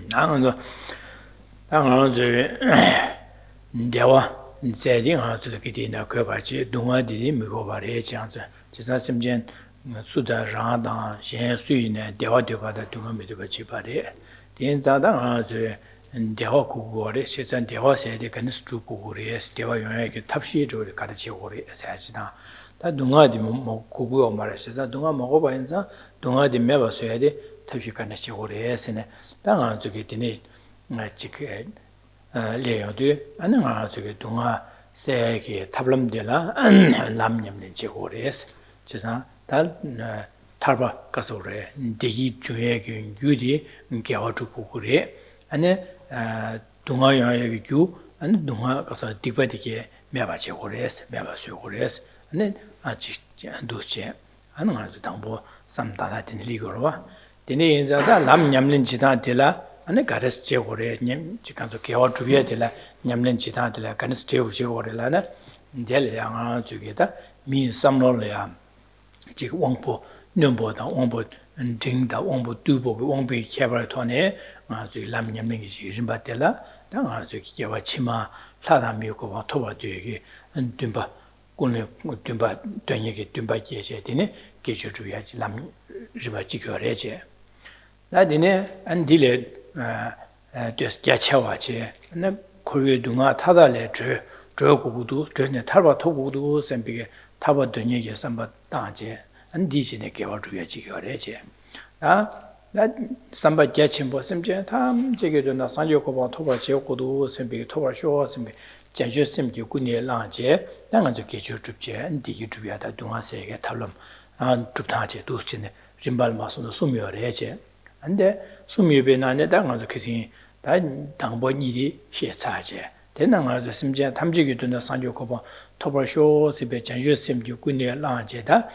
나는 대화 세딩 하는 게 그 같이 동아들이 미고 말해 장서 지사 심전 수다 라다 신 수이네 대화되바다 동아미도 같이 말해 된자당 아주 대화 구고래 세상 대화 세대 간스트 구고래 대화 영역에 탑시를 가르치고 사시다 다 동아디 뭐 구고 말해 세상 동아 먹어 봐인자 동아디 매봐서야 돼 탑시 가르치고 그래서네 당한 저기 되네 지금 레어도 아는 저기 동아 세계 탑람들라 람냠는 제고레스 지사 달 타바 가서래 대기 주의의 규디 개어주고 그래 안에 동아여의 규 안 동아 가서 디바디게 매바제고레스 매바쇼고레스 안에 아치 도체 아는 아주 당보 삼다다된 리거와 되네 인자다 람냠는 지다들라 아니 가르스 제고래 님 지간서 개어 주의에 될라 냠는 지다들라 가르스 제고래라나 될 양아 주게다 미 삼로래야 지금 원포 넘보다 원포 딩다 원포 두보 원비 개발톤에 아주 람냠는 게 지금 받들라 당 아주 기와 치마 사람이고 토바되게 듬바 군에 듬바 되게 듬바 계셔야 되네 계셔 줘야지 람 리바 지거래제 나디네 안 딜레 just Gyatso 나 코리아 동아 타달래 저고도 전에 타바 토고도 샘비게 타바 되니게 삼바 다제 안디시네 개와주야 지거래제 나 삼바 gyatso 샘제 탐 제게도 나 산요고바 토바 제고도 샘비게 토바 쇼 샘비 제주 샘기 군에 라제 당한저 개주 줍제 안디기 주야다 동아세게 탈럼 안 줍다제 도스네 짐발 마소도 소묘래제 근데 수미베 나네 당가서 그신 다 당번일이 시차제 대나가서 심지어 탐지기도나 산조고보 토벌쇼 집에 전주심기 군에 라제다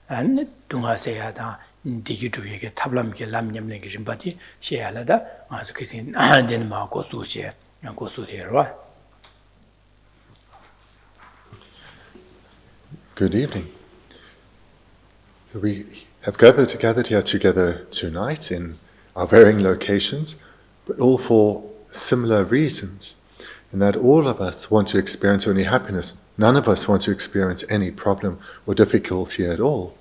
안 동아세야다 디기주에게 탑람게 람냠내게 좀 받이 시야라다 아주 그신 안 되는 마고 수제 고수되어와. Good evening. So we have gathered here together tonight in our varying locations, but all for similar reasons, in that all of us want to experience only happiness. None of us want to experience any problem or difficulty at all.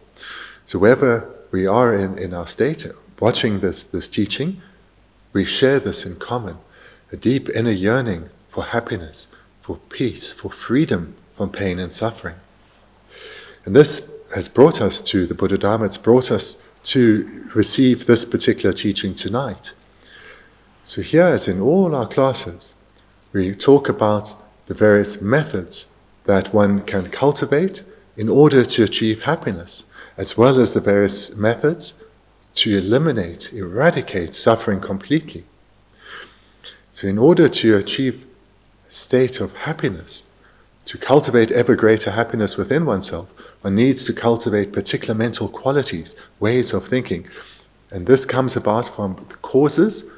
So wherever we are in our state, watching this teaching, we share this in common, a deep inner yearning for happiness, for peace, for freedom from pain and suffering. And this has brought us to the Buddha Dharma, it's brought us to receive this particular teaching tonight. So here, as in all our classes, we talk about the various methods that one can cultivate in order to achieve happiness, as well as the various methods to eliminate, eradicate suffering completely. So in order to achieve a state of happiness, to cultivate ever greater happiness within oneself, one needs to cultivate particular mental qualities, ways of thinking. And this comes about from the causes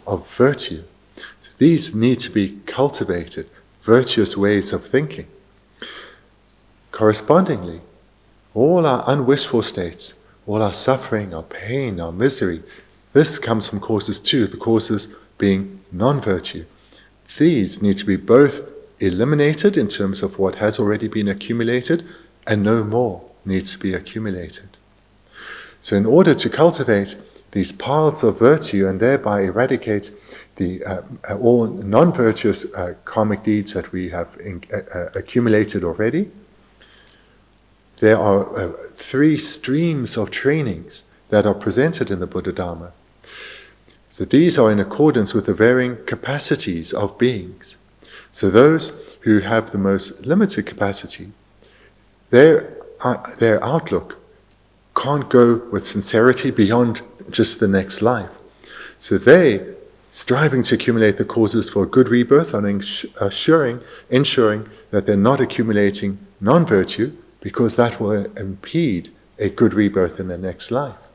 of virtue. So these need to be cultivated, virtuous ways of thinking. Correspondingly, all our unwished-for states, all our suffering, our pain, our misery, this comes from causes too, the causes being non-virtue. These need to be both eliminated in terms of what has already been accumulated, and no more needs to be accumulated. So in order to cultivate these paths of virtue and thereby eradicate the all non-virtuous karmic deeds that we have accumulated already, there are 3 streams of trainings that are presented in the Buddha Dharma. So these are in accordance with the varying capacities of beings. So those who have the most limited capacity, their outlook can't go with sincerity beyond just the next life. So they, striving to accumulate the causes for a good rebirth, are ensuring that they're not accumulating non-virtue, because that will impede a good rebirth in the next life.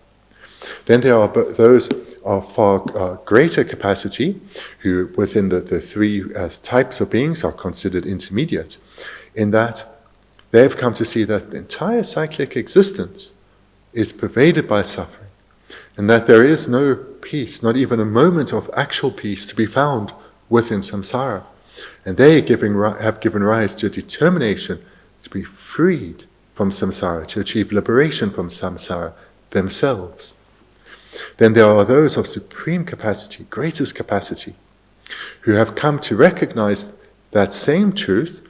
Then there are those of far greater capacity, who within the 3 types of beings are considered intermediate, in that they've come to see that the entire cyclic existence is pervaded by suffering, and that there is no peace, not even a moment of actual peace to be found within samsara. And they have given rise to a determination to be freed from samsara, to achieve liberation from samsara themselves. Then there are those of supreme capacity, greatest capacity, who have come to recognize that same truth,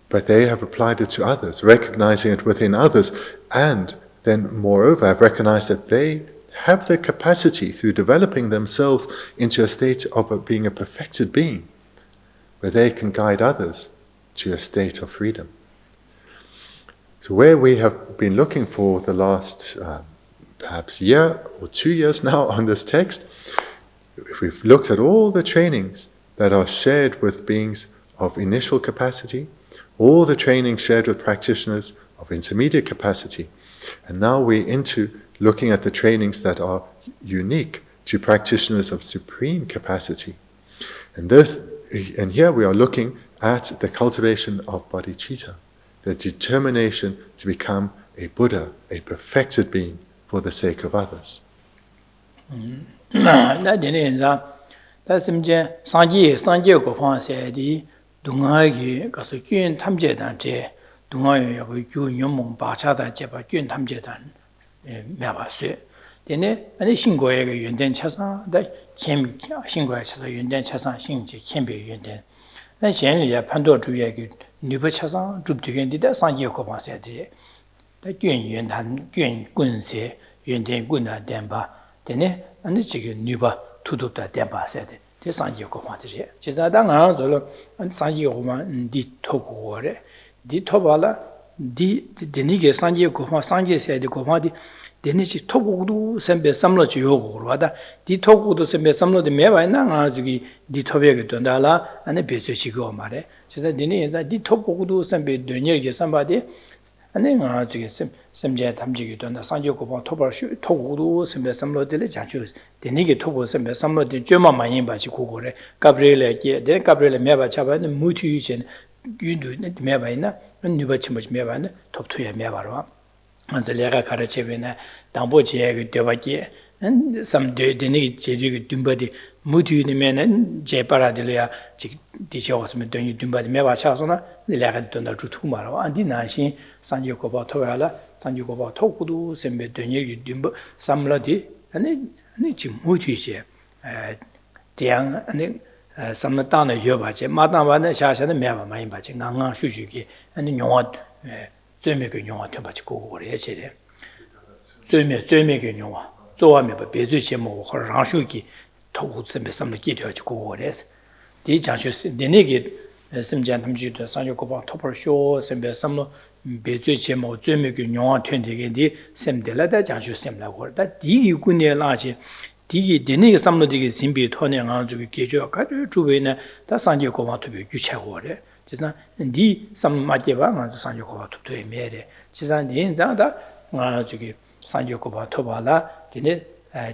but they have applied it to others, recognizing it within others, and then moreover have recognized that they have the capacity through developing themselves into a state of being a perfected being, where they can guide others to a state of freedom. So where we have been looking for the last perhaps year or 2 years now on this text, if we've looked at all the trainings that are shared with beings of initial capacity, all the trainings shared with practitioners of intermediate capacity, and now we're into looking at the trainings that are unique to practitioners of supreme capacity. And here we are looking at the cultivation of bodhicitta, the determination to become a Buddha, a perfected being for the sake of others. Dene ane 신고에 그 연된 차상 다 캠 신고에 차서 연된 차상 신지 캠비 연된 나 현리야 판도 주의 그 뉴버 차상 줍되겐디다 상기고 봐서야지 다 연단 군세 연된 군나 덴바 dene ane 지금 뉴버 투도다 덴바서야 돼 대상기고 봐지 제자당 안 저로 상기고만 디 토고래 디 토발라 디 데니게 상기고 봐 상기세야 돼 고마디 데니시 토고도 셈베 삼로지 요고로다 디 토고도 셈베 삼로데 매바이나 아주기 디 토베게 돈달라 아니 베스치고 말해 진짜 데니 인자 디 토고도 셈베 되녀게 삼바데 아니 아주기 셈제 담지기 돈다 상조고 봐 토벌 토고도 셈베 삼로데레 자주 데니게 토고 셈베 삼로데 쩨마 많이 바지 고고래 가브리엘에게 데 가브리엘에 매바 차바는 무티유진 균도 매바이나 뉴바치모지 매바는 톱투에 매바로 먼저 내가 가르치면은 당보지에 그 되바기 some 되니 제주 dum바디 무디니면은 제파라들이야 디셔스면 되니 dum바디 매바샤서나 내가 돈다 주투마로 안디나신 산지고바 토야라 산지고바 토구도 셈베 되니 dum바 삼라디 아니 지금 무디시 대양 아니 삼나타는 여바제 마다바는 샤샤는 매바 많이 바지 강강 슈슈기 아니 용어 最美个用啊，听把去过过的些的，最美个用啊，做完没把别做节目或者让手机投资没什么几条去过过的是，第一讲就是的那个什么讲他们觉得上学个帮托盘学什么什么别做节目最美个用啊，听这个的什么的来的讲就什么来过，但第一个呢那些。第一，的那个什么这个性别托呢，啊，这个解决，感觉周围呢，他上节课嘛特别具体过的，就是你什么节吧，啊，上节课嘛特别没的，其实你这样的，啊，这个上节课嘛特别啦，的呢，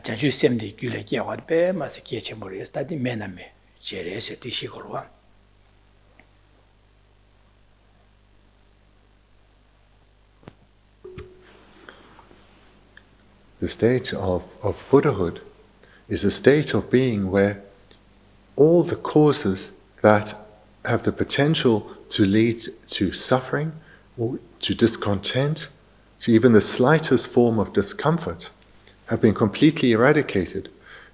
讲究什么的，举来讲话的呗，嘛是解决不了，但是没那么，解决是第四个了。The state of Buddhahood is a state of being where all the causes that have the potential to lead to suffering or to discontent, to even the slightest form of discomfort, have been completely eradicated.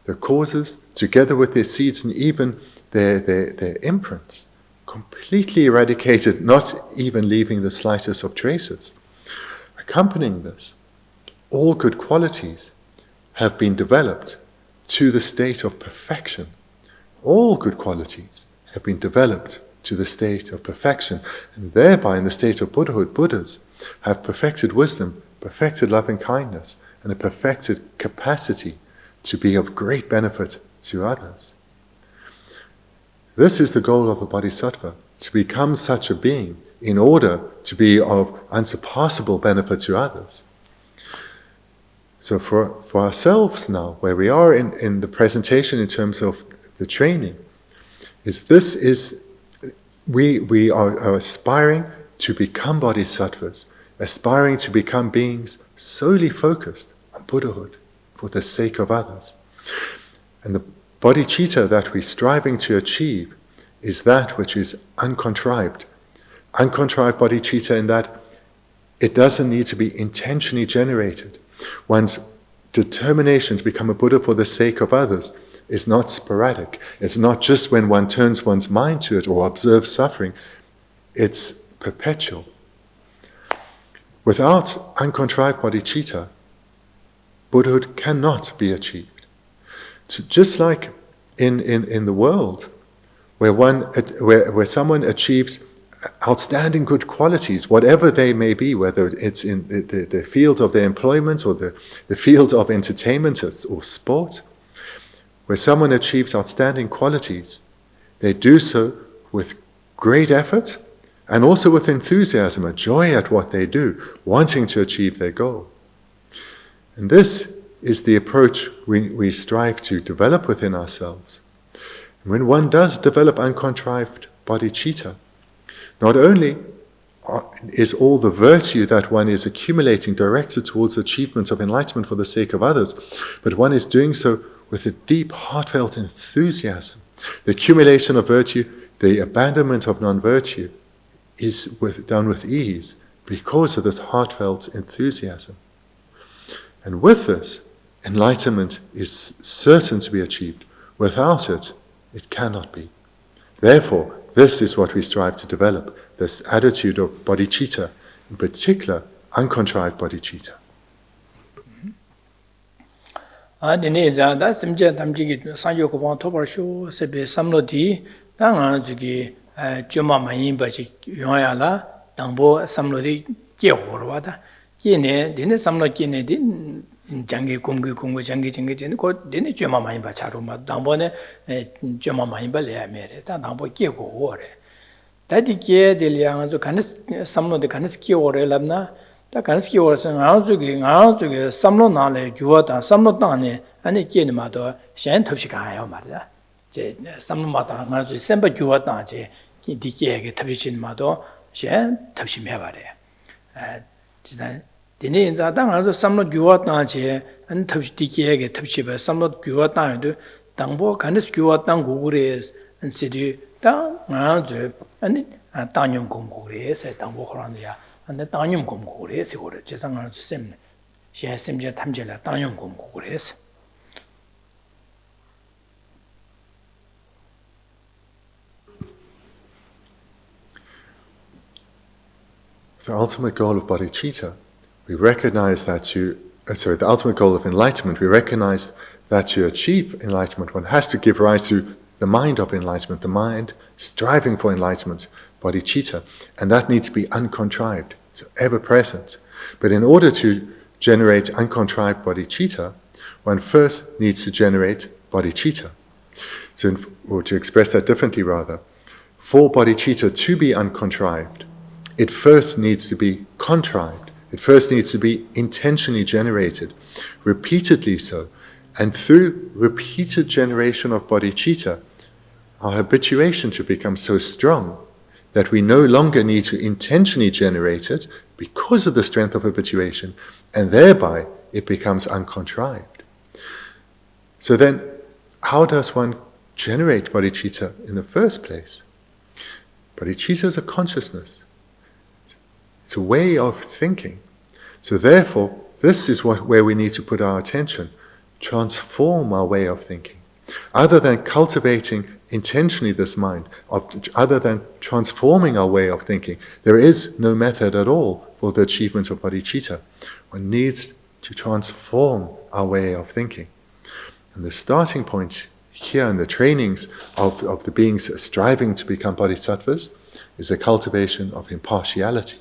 The causes, together with their seeds and even their imprints, completely eradicated, not even leaving the slightest of traces. Accompanying this, all good qualities have been developed to the state of perfection. All good qualities have been developed to the state of perfection, and thereby in the state of Buddhahood, Buddhas have perfected wisdom, perfected loving kindness, and a perfected capacity to be of great benefit to others. This is the goal of the Bodhisattva, to become such a being in order to be of unsurpassable benefit to others. So for ourselves now, where we are in the presentation in terms of the training, we are aspiring to become bodhisattvas, aspiring to become beings solely focused on Buddhahood for the sake of others. And the bodhicitta that we're striving to achieve is that which is uncontrived. Uncontrived bodhicitta in that it doesn't need to be intentionally generated. One's determination to become a Buddha for the sake of others is not sporadic. It's not just when one turns one's mind to it or observes suffering. It's perpetual. Without uncontrived bodhicitta, Buddhahood cannot be achieved. So just like in the world, where someone achieves outstanding good qualities, whatever they may be, whether it's in the field of their employment or the field of entertainment or sport, where someone achieves outstanding qualities, they do so with great effort and also with enthusiasm, a joy at what they do, wanting to achieve their goal. And this is the approach we strive to develop within ourselves. And when one does develop uncontrived bodhicitta, not only is all the virtue that one is accumulating directed towards achievement of enlightenment for the sake of others, but one is doing so with a deep, heartfelt enthusiasm. The accumulation of virtue, the abandonment of non-virtue, is done with ease because of this heartfelt enthusiasm. And with this, enlightenment is certain to be achieved. Without it, it cannot be. Therefore, this is what we strive to develop, this attitude of bodhicitta, in particular, uncontrived bodhicitta. Dine da simje tamji sanyo ko bon tobar shu sebe samlo di da nga jugi joma mayin ba ji yoya la dangbo samlo di je horwa da kine dine samlo kine din jangi kumgu jangi jin ko dine joma mayin ba charu ma dangbo ne joma mayin ba le mere da dangbo je go hore da di ge de liang zo kanis samlo de kanis ki hore labna 다 간스키 워서 나중에 삼로 나래 주어다 삼로 땅에 아니 깨니마도 셴 탑시 가요 말이야. 제 삼로마다 나중에 셈바 주어다 제 디게게 탑시진마도 셴 탑시 해 말이야. 진짜 디네 인자다 나도 삼로 주어다 제 안 탑시 디게게 탑시 봐 삼로 주어다도 당보 간스 주어다 고구레 안시디 다 나중에 아니 땅용 공고레서 당보 그런데야 근데 땅용 공부를 해서 그래. 재상을 셈. 셈제 탐제라 땅용 공부를 해서. The ultimate goal of bodhicitta, we recognize that the ultimate goal of enlightenment, we recognize that to achieve enlightenment, one has to give rise to the mind of enlightenment, the mind striving for enlightenment, bodhicitta, and that needs to be uncontrived, so ever present. But in order to generate uncontrived bodhicitta, one first needs to generate bodhicitta. So, or to express that differently rather, for bodhicitta to be uncontrived, it first needs to be contrived. It first needs to be intentionally generated, repeatedly so. And through repeated generation of bodhicitta, our habituation to become so strong that we no longer need to intentionally generate it because of the strength of habituation, and thereby it becomes uncontrived. So then, how does one generate bodhicitta in the first place? Bodhicitta is a consciousness. It's a way of thinking. So therefore, this is where we need to put our attention. Transform our way of thinking. Other than cultivating intentionally this mind, other than transforming our way of thinking, there is no method at all for the achievement of bodhicitta. One needs to transform our way of thinking. And the starting point here in the trainings of the beings striving to become bodhisattvas is the cultivation of impartiality.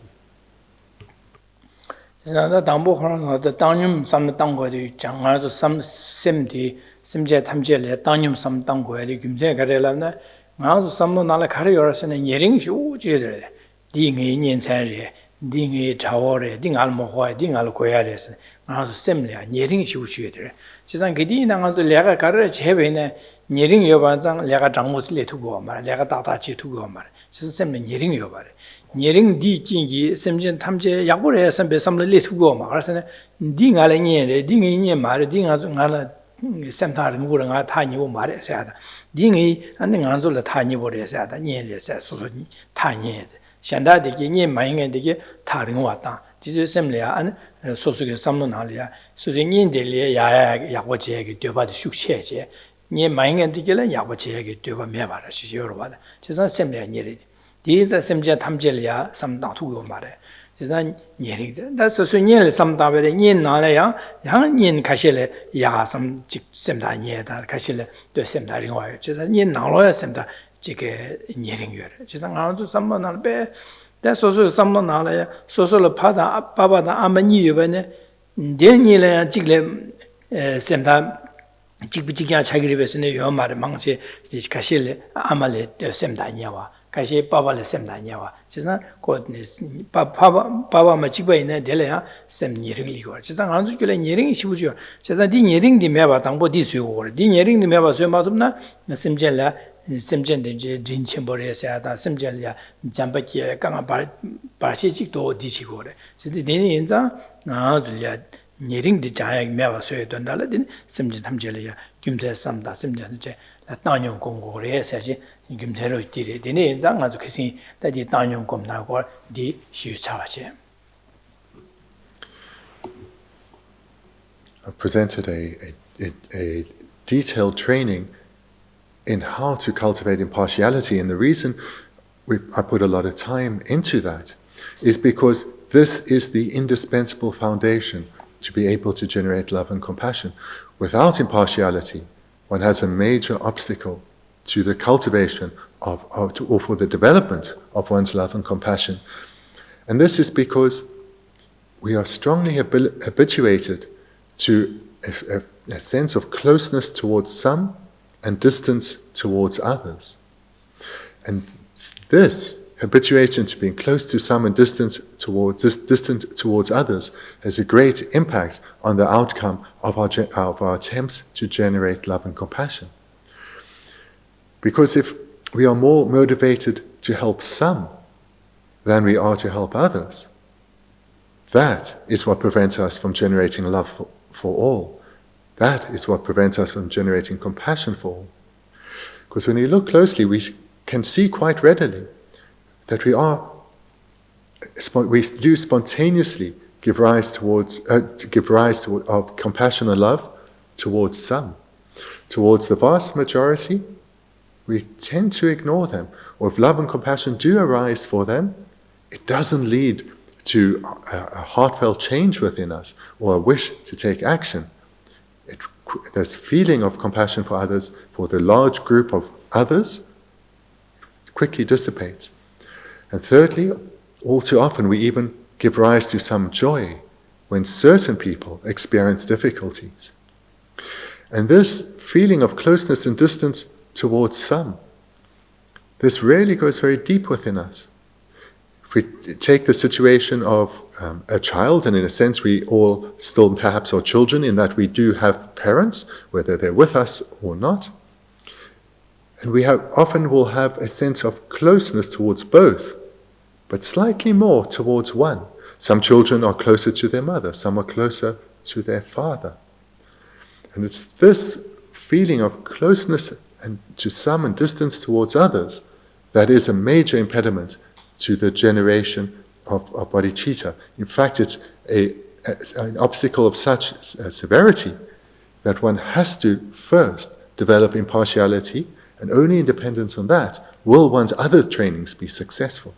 그래서 당보 그런 당념 삼 당고의 장아서 삼 셈디 심제 탐제래 당념 삼 당고의 김제 가래라나 나도 삼로 나라 가려서는 예링 쇼제래 딩의 년산리 딩의 자월에 딩알 모화에 딩알 고야래서 나도 셈래 예링 쇼슈에들 지상 그디 나가서 내가 가려 제베네 예링 여반장 내가 장모슬레 두고 말 내가 다다치 두고 말 지상 셈래 예링 여바래 예링 디kingi semjen 탐제 약보래 선배 삼을 레투고 막 그래서 딩알에 녀래 딩이 녀 말 딩아주 나라 semtaring uranga tani wo mare sada dingi an nganzo la tani wo re sada nyen le sa so tani shanda de ge nyen mai de ge taring wa ta ji sem le an so so ge samno na le so ji nyen de le ya wo je ge de ba de shu che je nyen mai de ge la ya wo je ge de ba me ba ra shi yo ro ba ji san sem le nyen le di za sem je tham je le ya sam da tu yo mare 지산 예링 다 소소니엘 삼다베 닌 나래야 양닌 가실래 야삼 직sem다 니다 가실래 또 sem다 링와요 지산 닌 나로야 sem다 지게 예링여 지산 아주 삼만나베 다 소소 삼만나래야 소소를 파다 바바다 아마니 요베네 데니래 직래 sem다 직비직이야 자기를 베스네 요 말에 망치 가실래 아말레 sem다 냐와 가시 바바레 sem다 냐와 지산 곧네 바바 마치바이네 델야 셈 니링리고 지산 안주 줄에 니링이 시부죠 지산 디 니링디 메바 당보 디스요고 디 니링디 메바 소마도나 셈젤라 셈젠데 진침버레야다 셈젤야 잠바키에 강아 바시직도 디치고래 지디 데니 인자 나줄야 니링디 자야 메바 소에 된달라딘 셈지 탐젤야 김제 삼다 셈젠데 땅용 공고래 사실 김제로 있디래 되네 인장 아주 크신 다지 땅용 공나고 디 시차와체 I presented a detailed training in how to cultivate impartiality, and the reason I put a lot of time into that is because this is the indispensable foundation to be able to generate love and compassion. Without impartiality, one has a major obstacle to the cultivation or for the development of one's love and compassion. And this is because we are strongly habituated to a sense of closeness towards some and distance towards others. And this habituation to being close to some and distant towards others has a great impact on the outcome of our attempts to generate love and compassion. Because if we are more motivated to help some than we are to help others, that is what prevents us from generating love for all. That is what prevents us from generating compassion for all. Because when you look closely, we can see quite readily that we do spontaneously give rise of compassion and love towards some. Towards the vast majority, we tend to ignore them. Or if love and compassion do arise for them, it doesn't lead to a heartfelt change within us or a wish to take action. This feeling of compassion for others, for the large group of others, quickly dissipates. And thirdly, all too often we even give rise to some joy when certain people experience difficulties. And this feeling of closeness and distance towards some, this really goes very deep within us. If we take the situation of a child, and in a sense we all still perhaps are children in that we do have parents, whether they're with us or not, and we often will have a sense of closeness towards both, but slightly more towards one. Some children are closer to their mother, some are closer to their father. And it's this feeling of closeness and to some and distance towards others that is a major impediment to the generation of bodhicitta. In fact, it's an obstacle of such severity that one has to first develop impartiality, and only in dependence on that will one's other trainings be successful.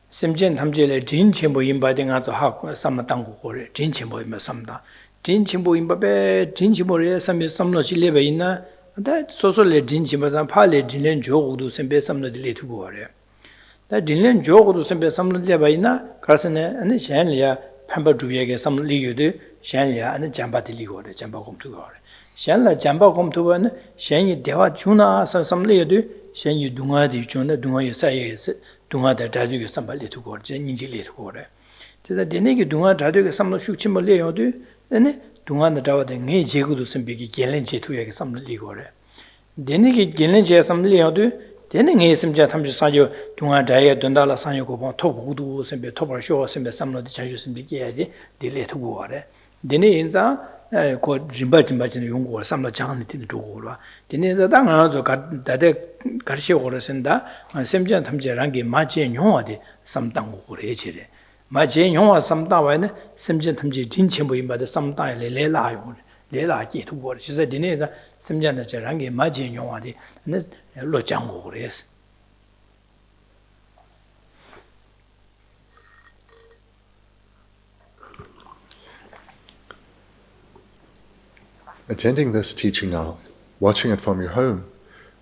심전 탐제를 진침보 임바딩아서 하고 삼마당고 고래 진침보 임바 삼다 진침보 임바베 진침보에 삼미 삼노실레베 있나 다 소소레 진침바산 팔레 진len 조고도 셈베 삼노딜레 두고 거래 다 진len 조고도 셈베 삼노딜레바 있나 가서네 아니 셴리아 판바 주위에게 삼리교도 셴리아 아니 잠바딜리고 거래 잠바곰도 거래 셴라 잠바곰도는 셴이 대화 주나서 삼리교도 셴이 둥아디 주나 둥아에 사이에서 둥아다 다두게 삼발레 두고 거지 닌질레 두고 그래. 그래서 데네게 둥아 다두게 삼로 슉침벌레 요도 네 둥아나 다와데 네 제구도 선비기 겔렌 제투에게 삼리고 그래. Deni gelin jesam liyodu, deni ngesim jatamji sajo tunga daya dondala sanyo ko top hudu sembe topar sho sembe samlo di chanju sembe kiadi dile tugu ware. Deni inza ko rimba jimba jina yungu samlo jangani dini tugu wara. Deni inza da ngana zo dade karshe wara senda semjan tamji rangi maji nyongwa di samtangu wara echire. Maji nyongwa samtawa ne semjan tamji jinchenpo imba de samtaya le le la yungu. 레라 기도 거 진짜 디네자 심장의 저랑게 맞이 용화디 네 로장고 그래서 Attending this teaching now, watching it from your home,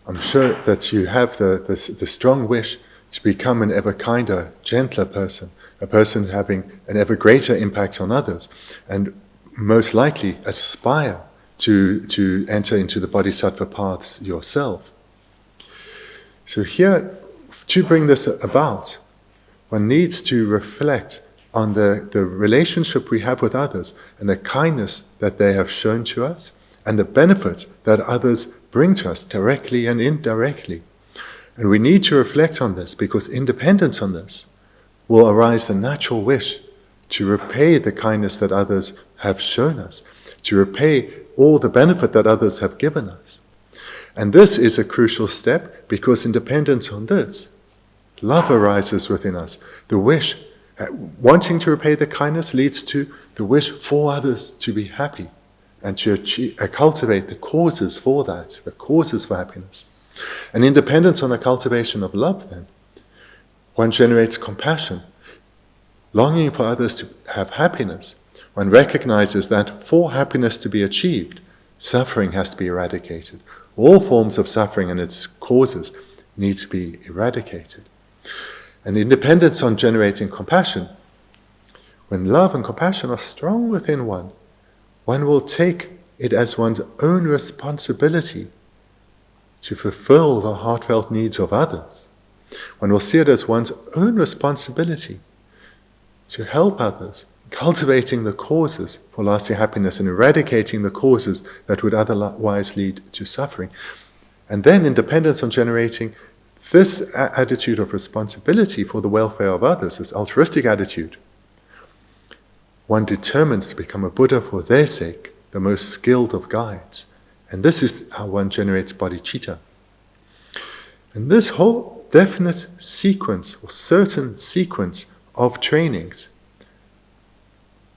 I'm sure that you have the strong wish to become an ever kinder, gentler person, a person having an ever greater impact on others, and most likely aspire to enter into the bodhisattva paths yourself. So here, to bring this about, one needs to reflect on the relationship we have with others and the kindness that they have shown to us and the benefits that others bring to us directly and indirectly. And we need to reflect on this because independent on this will arise the natural wish to repay the kindness that others have shown us, to repay all the benefit that others have given us. And this is a crucial step because in dependence on this, love arises within us. The wish, wanting to repay the kindness leads to the wish for others to be happy and to cultivate the causes for that, the causes for happiness. And in dependence on the cultivation of love then, one generates compassion, longing for others to have happiness. One recognizes that for happiness to be achieved, suffering has to be eradicated. All forms of suffering and its causes need to be eradicated. And in dependence on generating compassion, when love and compassion are strong within one will take it as one's own responsibility to fulfill the heartfelt needs of others. One will see it as one's own responsibility to help others, cultivating the causes for lasting happiness and eradicating the causes that would otherwise lead to suffering. And then in dependence on generating this attitude of responsibility for the welfare of others, this altruistic attitude, one determines to become a Buddha for their sake, the most skilled of guides. And this is how one generates bodhicitta. And this whole definite sequence or certain sequence of trainings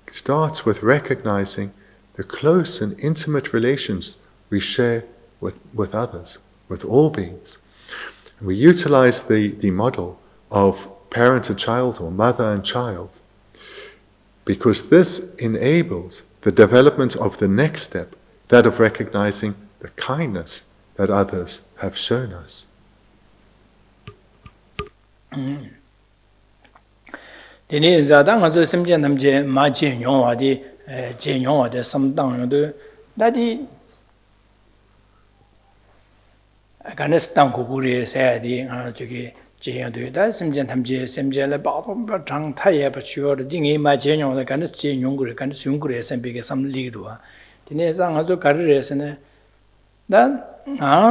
starts with recognizing the close and intimate relations we share with others, with all beings. And we utilize the model of parent and child or mother and child because this enables the development of the next step, that of recognizing the kindness that others have shown us. Dini zadang azo simjen namje ma je nyongwa di je nyongwa de samdang yodo dadi ganes tang kukuri saya di 저기 je yodo da simjen tamje simjen le ba ba chang thai ba chuo de dingi ma je nyongwa ganes je nyongure ganes yongure sembe ge sam li do dini zang azo karire sene da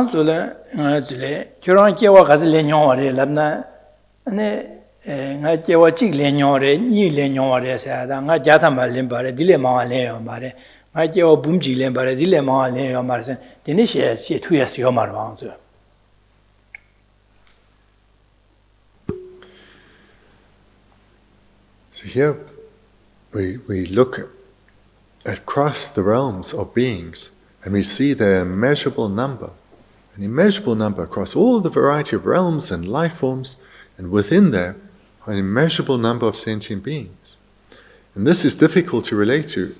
zule zule kyurang kewa gazile nyongwa re labna ane nga jewa chik le nyore ni le nyore sa da nga jata ma le bare dile ma le yo bare nga jewa bumji le bare dile ma le yo bare sen dine she tu ya se yo mar wang zo. So here we look across the realms of beings and we see their immeasurable number, an immeasurable number across all the variety of realms and life forms, and within there an immeasurable number of sentient beings. And this is difficult to relate to,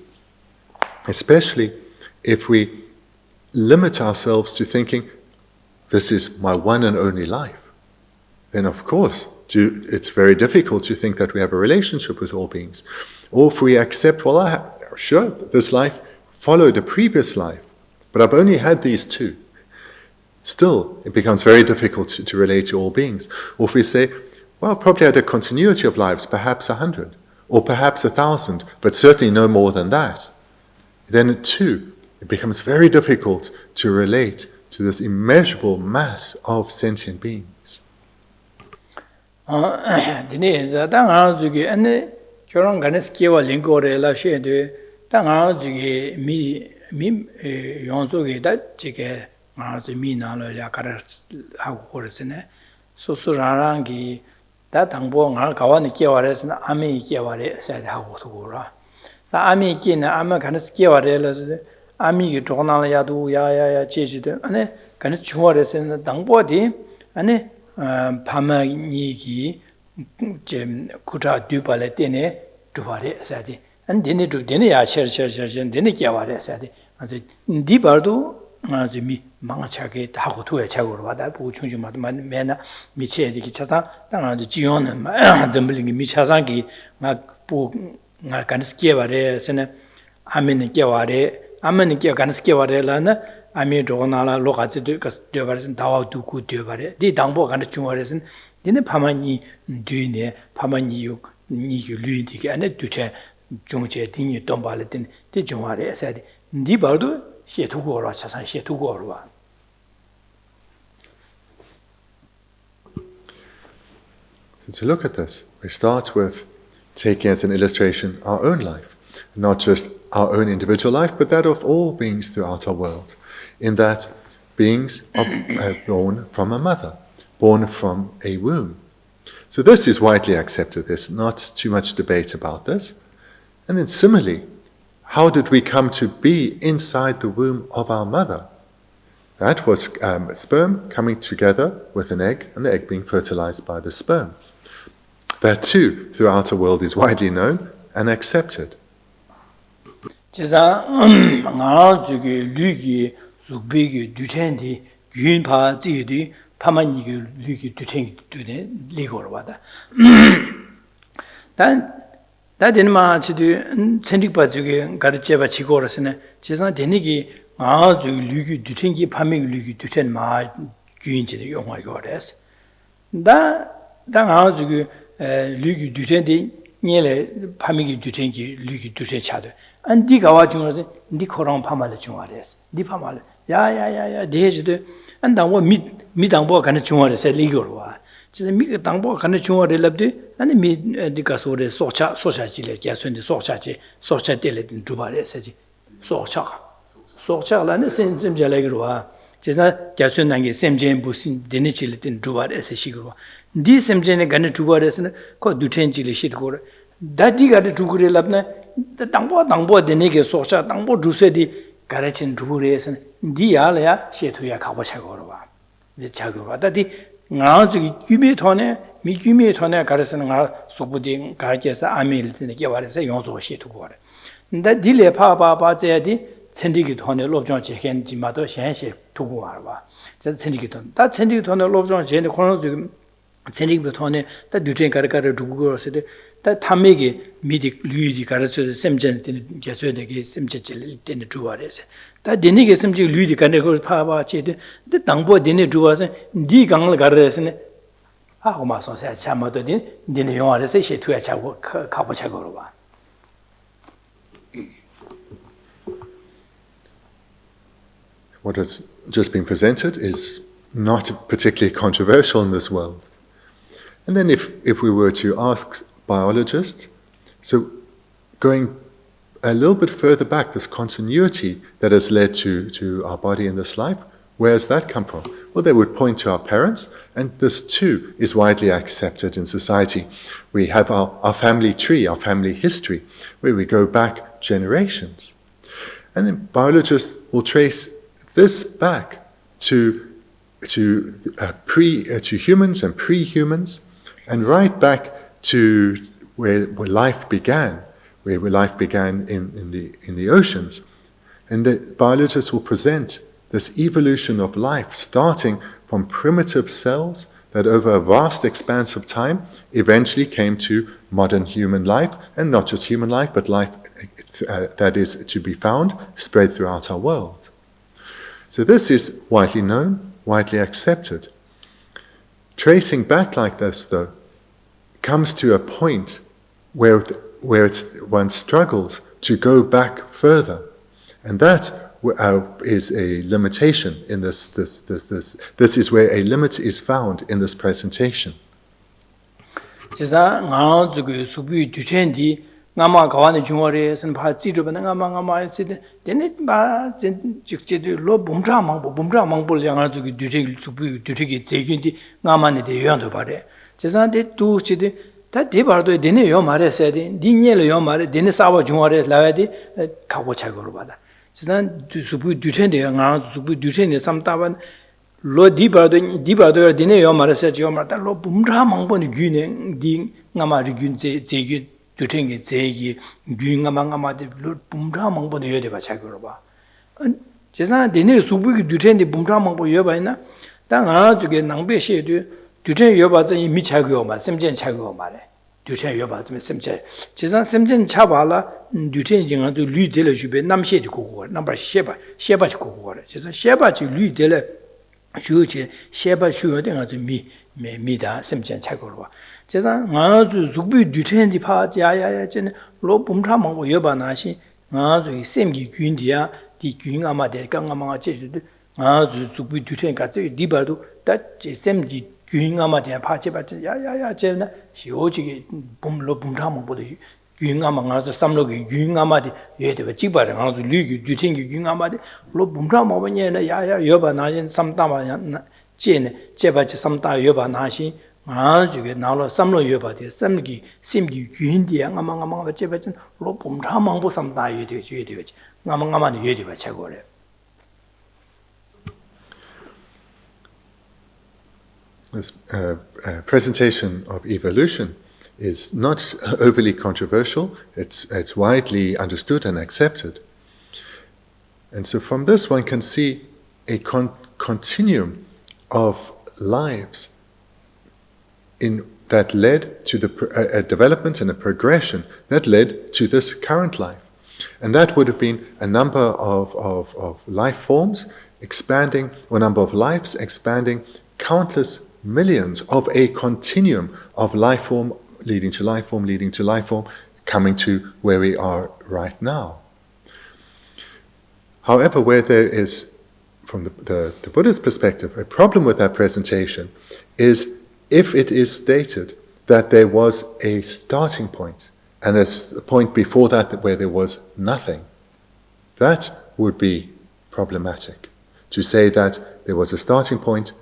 especially if we limit ourselves to thinking, this is my one and only life. Then of course, it's very difficult to think that we have a relationship with all beings. Or if we accept, well, sure, this life followed a previous life, but I've only had these two. Still, it becomes very difficult to relate to all beings. Or if we say, well, probably had a continuity of lives, perhaps 100, or perhaps 1,000, but certainly no more than that. Then too, it becomes very difficult to relate to this immeasurable mass of sentient beings. Dine za ta nga zugi ane kyorang ganes kiwa lingko re la she de ta nga zugi mi yonzo ge da chike nga zu mi na lo ya kar ha ko re sene so so rang gi da tangbo nga kawa ni kiwa re sene ami kiwa re sa de ha ko to ra da ami ki na ama ganes kiwa re la ami gi to na ya du ya che ji de ane ganes chuwa re sene tangbo di ane 파마니기 jem kuta dupale tene duvare sadi and dene ya cher dene kyaware sadi ase ndi bardu ngazi mi mangachage hago tuya chagoro wada bu chungju ma mena mi chedi ki chasa tanga jiyon zambling mi chasa ki nga bu nga kanis kyaware sene amen kya kanis kyaware la na 아미 조나라 로가지도 되버선 다와도 구 되버래 디 당보 간의 중월에선 니네 파만이 뒤네 파만이요 니기 류디게 안에 뒤체 중제 딩이 dom발된 디 중월에 에서디 니 봐도 시투고로 차산 시투고로 와 So to look at this, we start with taking as an illustration our own life, not just our own individual life, but that of all beings throughout our world. In that beings are born from a mother, born from a womb. So this is widely accepted. There's not too much debate about this. And then similarly, how did we come to be inside the womb of our mother? That was sperm coming together with an egg, and the egg being fertilized by the sperm. That too, throughout the world, is widely known and accepted. Zubigi dutendi yunpa zidi pamanigi lugi dutengi dune ligorwada. Da denma chidu sendigpa zugi garcheba chigorasene chisan denigi nga zugi lugi dutengi pamigi lugi duten ma gyunjini yongwa yores. Da nga zugi lugi dutendi nyele pamigi dutengi lugi duten chadu. An di gawa jungorase di korang pamale jungwares. Di pamale ya dejedo an dangbo mi dangbo kana jungwarese ligorwa. Chisa mi dangbo kana jungware labde an mi di kasore socha jile Gyatso de socha dele din dubarese ji. Socha la ne semje legorwa. Chisa Gyatso nange semje bu sin dene chile din dubarese shigorwa. Di semje ne kana dubarese ko duten chile shitgor. Dadi gade dugure labna 당보 되네게 소차 당보 주세디 가르친 두레선 니야야 셰투야 가보 차고로 봐. 이제 차고로 다디 나중에 규미 돈에 미 규미 돈에 가르스는 가 수부딩 가르께서 아밀 되게 와서 용소 셰투고 그래. 근데 딜레 파바바 제디 천디기 돈에 롭종 제겐지마도 현시 두고 와 봐. 저 천디기 돈. 다 천디기 돈에 롭종 제네 코너 지금 천디기 돈에 다 뉴트린 가르가르 두고 그러세데 다 탐메게 미디 류디 가르쳐 셈전 게서되게 셈제질 때는 주와래서 다 되네게 셈지 류디 간에 그 파바 제데 근데 당보 되네 주와서 니 강을 가르래서네 아 오마서서 참마도 되네 용아래서 시투야 차고 가보 차고로 봐. What has just been presented is not particularly controversial in this world. And then if we were to ask biologists, so going a little bit further back, this continuity that has led to our body in this life, where has that come from? Well, they would point to our parents, and this too is widely accepted in society. We have our family tree, our family history, where we go back generations. And then biologists will trace this back to humans and pre-humans, and right back to where life began, in the oceans. And the biologists will present this evolution of life starting from primitive cells that over a vast expanse of time eventually came to modern human life, and not just human life, but life that is to be found spread throughout our world. So this is widely known, widely accepted. Tracing back like this, though, comes to a point where one struggles to go back further. And that's is a limitation in this. This is where a limit is found in this presentation. 지사 나 저기 수비 뒤텐디 나마 가와네 중월에 선파 지르버는 나마 시데 데네 바 직제도 로 bom자망보 양아 저기 뒤제 수비 뒤제기 제긴디 나마네 데 요한도 바래 지사데 두치데 다 데바도 데네 요 말에서데 디녜로 요 말에 데네 사와 중월에 라야디 가고 차고로 받아 지사 수비 뒤텐데 나 수비 뒤텐데 삼다반 lo dibardo dine yo mara se yo mara lo bumra mangbo ni gyune di ngama ri gyun je gi jutenge je gi gyu ngama de lo bumra mangbo ni yo de ba cha gro ba jesa dine subu gi jutende bumra mangbo yo ba na da nga ju ge nangbe she de juten yo ba zhen mi cha gyo ma semjen cha gyo ma le juten yo ba zhen semjen jesa semjen cha ba la juten jing a ju lu de le ju be nam she de ko ko number she ba ji ko ko jesa she ba ji lu de le 슈지 셰바 슈어딩 아주 미다 심전 차고로 제가 아주 죽비 뒤텐디 파자야야 전 로봄타 먹고 여바나시 아주 셈기 균디야 디 균아마데 강아마가 제주도 아주 죽비 뒤텐 같이 디바도 다 셈지 균아마데 파제바지 야야야 제나 시오지기 봄로 봄타 먹고도 균아마가 삼로기 균아마데 예데 지바랑 아주 리기 뒤텐기 균아마데 로 봄타 먹으면은 야야 여바나신 삼다마야 제네 제바지 삼다 여바나시 아주게 나로 삼로 여바데 삼기 심기 균디야 아마마가 제바진 로 봄타 먹고 삼다 예되지 아마마만 예되바 차고래 This presentation of evolution is not overly controversial. It's widely understood and accepted. And so from this one can see a continuum of lives that led to a development and a progression that led to this current life. And that would have been a number of life forms expanding, or a number of lives expanding countless millions of a continuum of life form leading to life form, leading to life form, coming to where we are right now. However, where there is, from the Buddhist perspective, a problem with that presentation is if it is stated that there was a starting point and a point before that where there was nothing. That would be problematic. To say that there was a starting point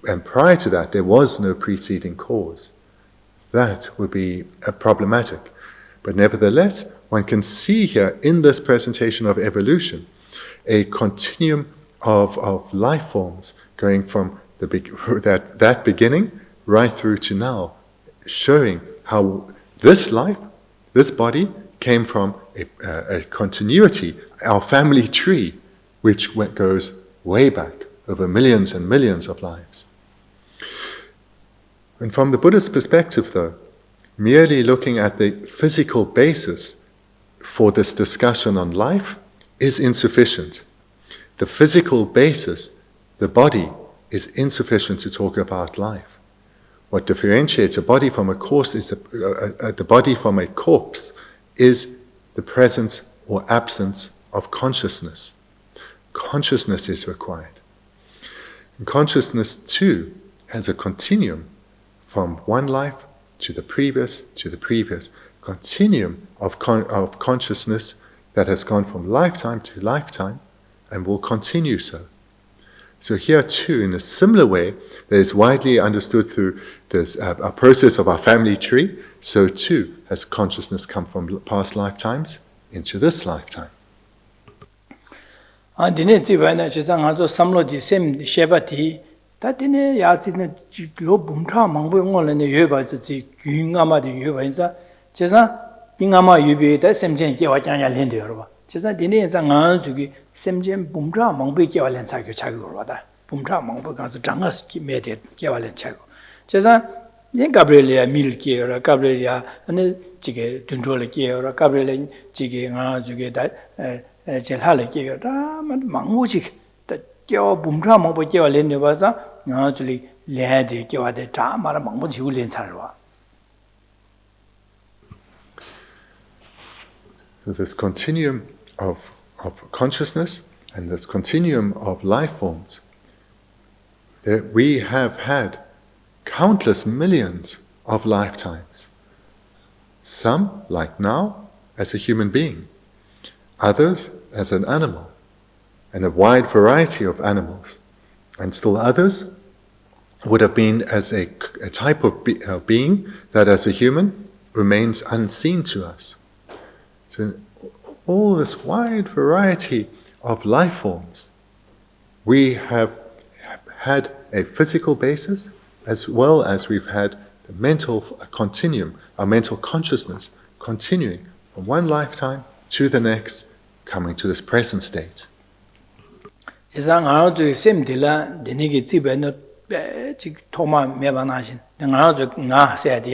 and prior to that there was no preceding cause. That would be problematic. But nevertheless, one can see here in this presentation of evolution a continuum of life forms going from that beginning right through to now, showing how this life, this body, came from a continuity, our family tree, which goes way back over millions and millions of lives. And from the Buddhist perspective, though, merely looking at the physical basis for this discussion on life is insufficient. The physical basis, the body, is insufficient to talk about life. What differentiates a body from a corpse is the body from a corpse is the presence or absence of consciousness. Consciousness is required. And consciousness too has a continuum from one life to the previous, continuum of consciousness that has gone from lifetime to lifetime and will continue so. So here too, in a similar way that is widely understood through this a process of our family tree, so too has consciousness come from past lifetimes into this lifetime. Dine zibana chisa ngazo samlo di sem sheba di ta dine ya zine lo bumcha mangbo ngol ne yeba zi gyunga ma de yeba insa chisa dinga ma yubi da semjen gewa jangya len de yorba chisa dine za ngan zugi semjen bumcha mangbo gewa len sa gyo cha gyo yorba da bumcha mangbo ga zu janga ki me de gewa len cha gyo chisa yin Gabriel mil ge yora Gabriel ya ane jige dunjole ge yora Gabriel jige nga zugi da 제할래 게다 망고지 겨 봄차 먹고 겨 렌네 봐서 나줄이 레디 겨와데 다 말아 망고지 울렌 살와. So this continuum of consciousness and this continuum of life forms, that we have had countless millions of lifetimes. Some, like now, as a human being, others as an animal, and a wide variety of animals, and still others would have been as a type of being that as a human remains unseen to us. So all this wide variety of life forms, we have had a physical basis as well as we've had the mental continuum, our mental consciousness continuing from one lifetime to the next, coming to this present state. Thoma mebanashin, the Nazo Na said,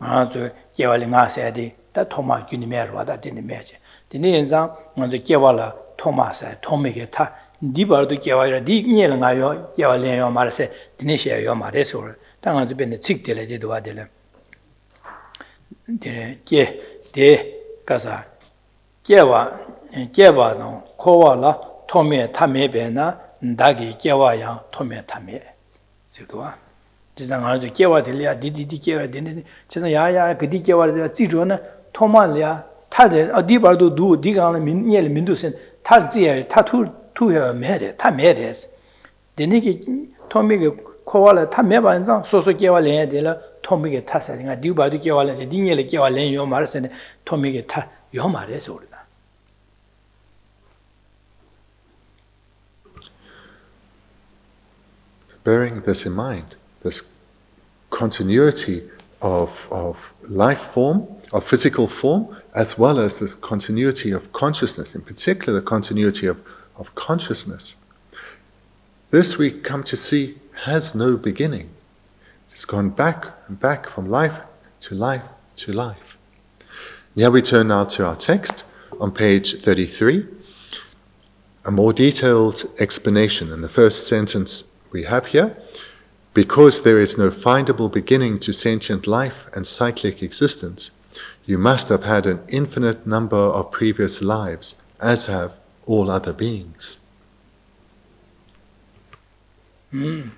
Nazo Yawali Na said, that Thoma Unimer, that didn't imagine. The Nianzang on the Kiwala, Thoma said, Tomika, deeper to Kiwara, deep near Nayo, Yawali Yomar said, Denisha Yomar, that's all. That has been the chick till I did what they de Gaza, Gewa no, Koala, Tome Tame Bena, Dagi Gewa Yang, Tome Tame. Just an answer, Kewalia, did Kewa, didn't just Yaya, Gadi Kewa, Zidrona, Tomalia, Tad, a deeper do, dig on the Miel Mindusen, Tadzia, Tatu, to her mede, Tamedes. The Niki Tomic Koala, Tameba and some Soso Kewa Dela, Tomic Tassating, a Duba de Kewa, the Dingle Kewa Len Yomars and Tomic Yomares order. Bearing this in mind, this continuity of life form, of physical form, as well as this continuity of consciousness, in particular the continuity of consciousness. This we come to see has no beginning. It's gone back and back from life to life to life. Here we turn now to our text on page 33, a more detailed explanation. In the first sentence we have here, because there is no findable beginning to sentient life and cyclic existence, you must have had an infinite number of previous lives, as have all other beings. That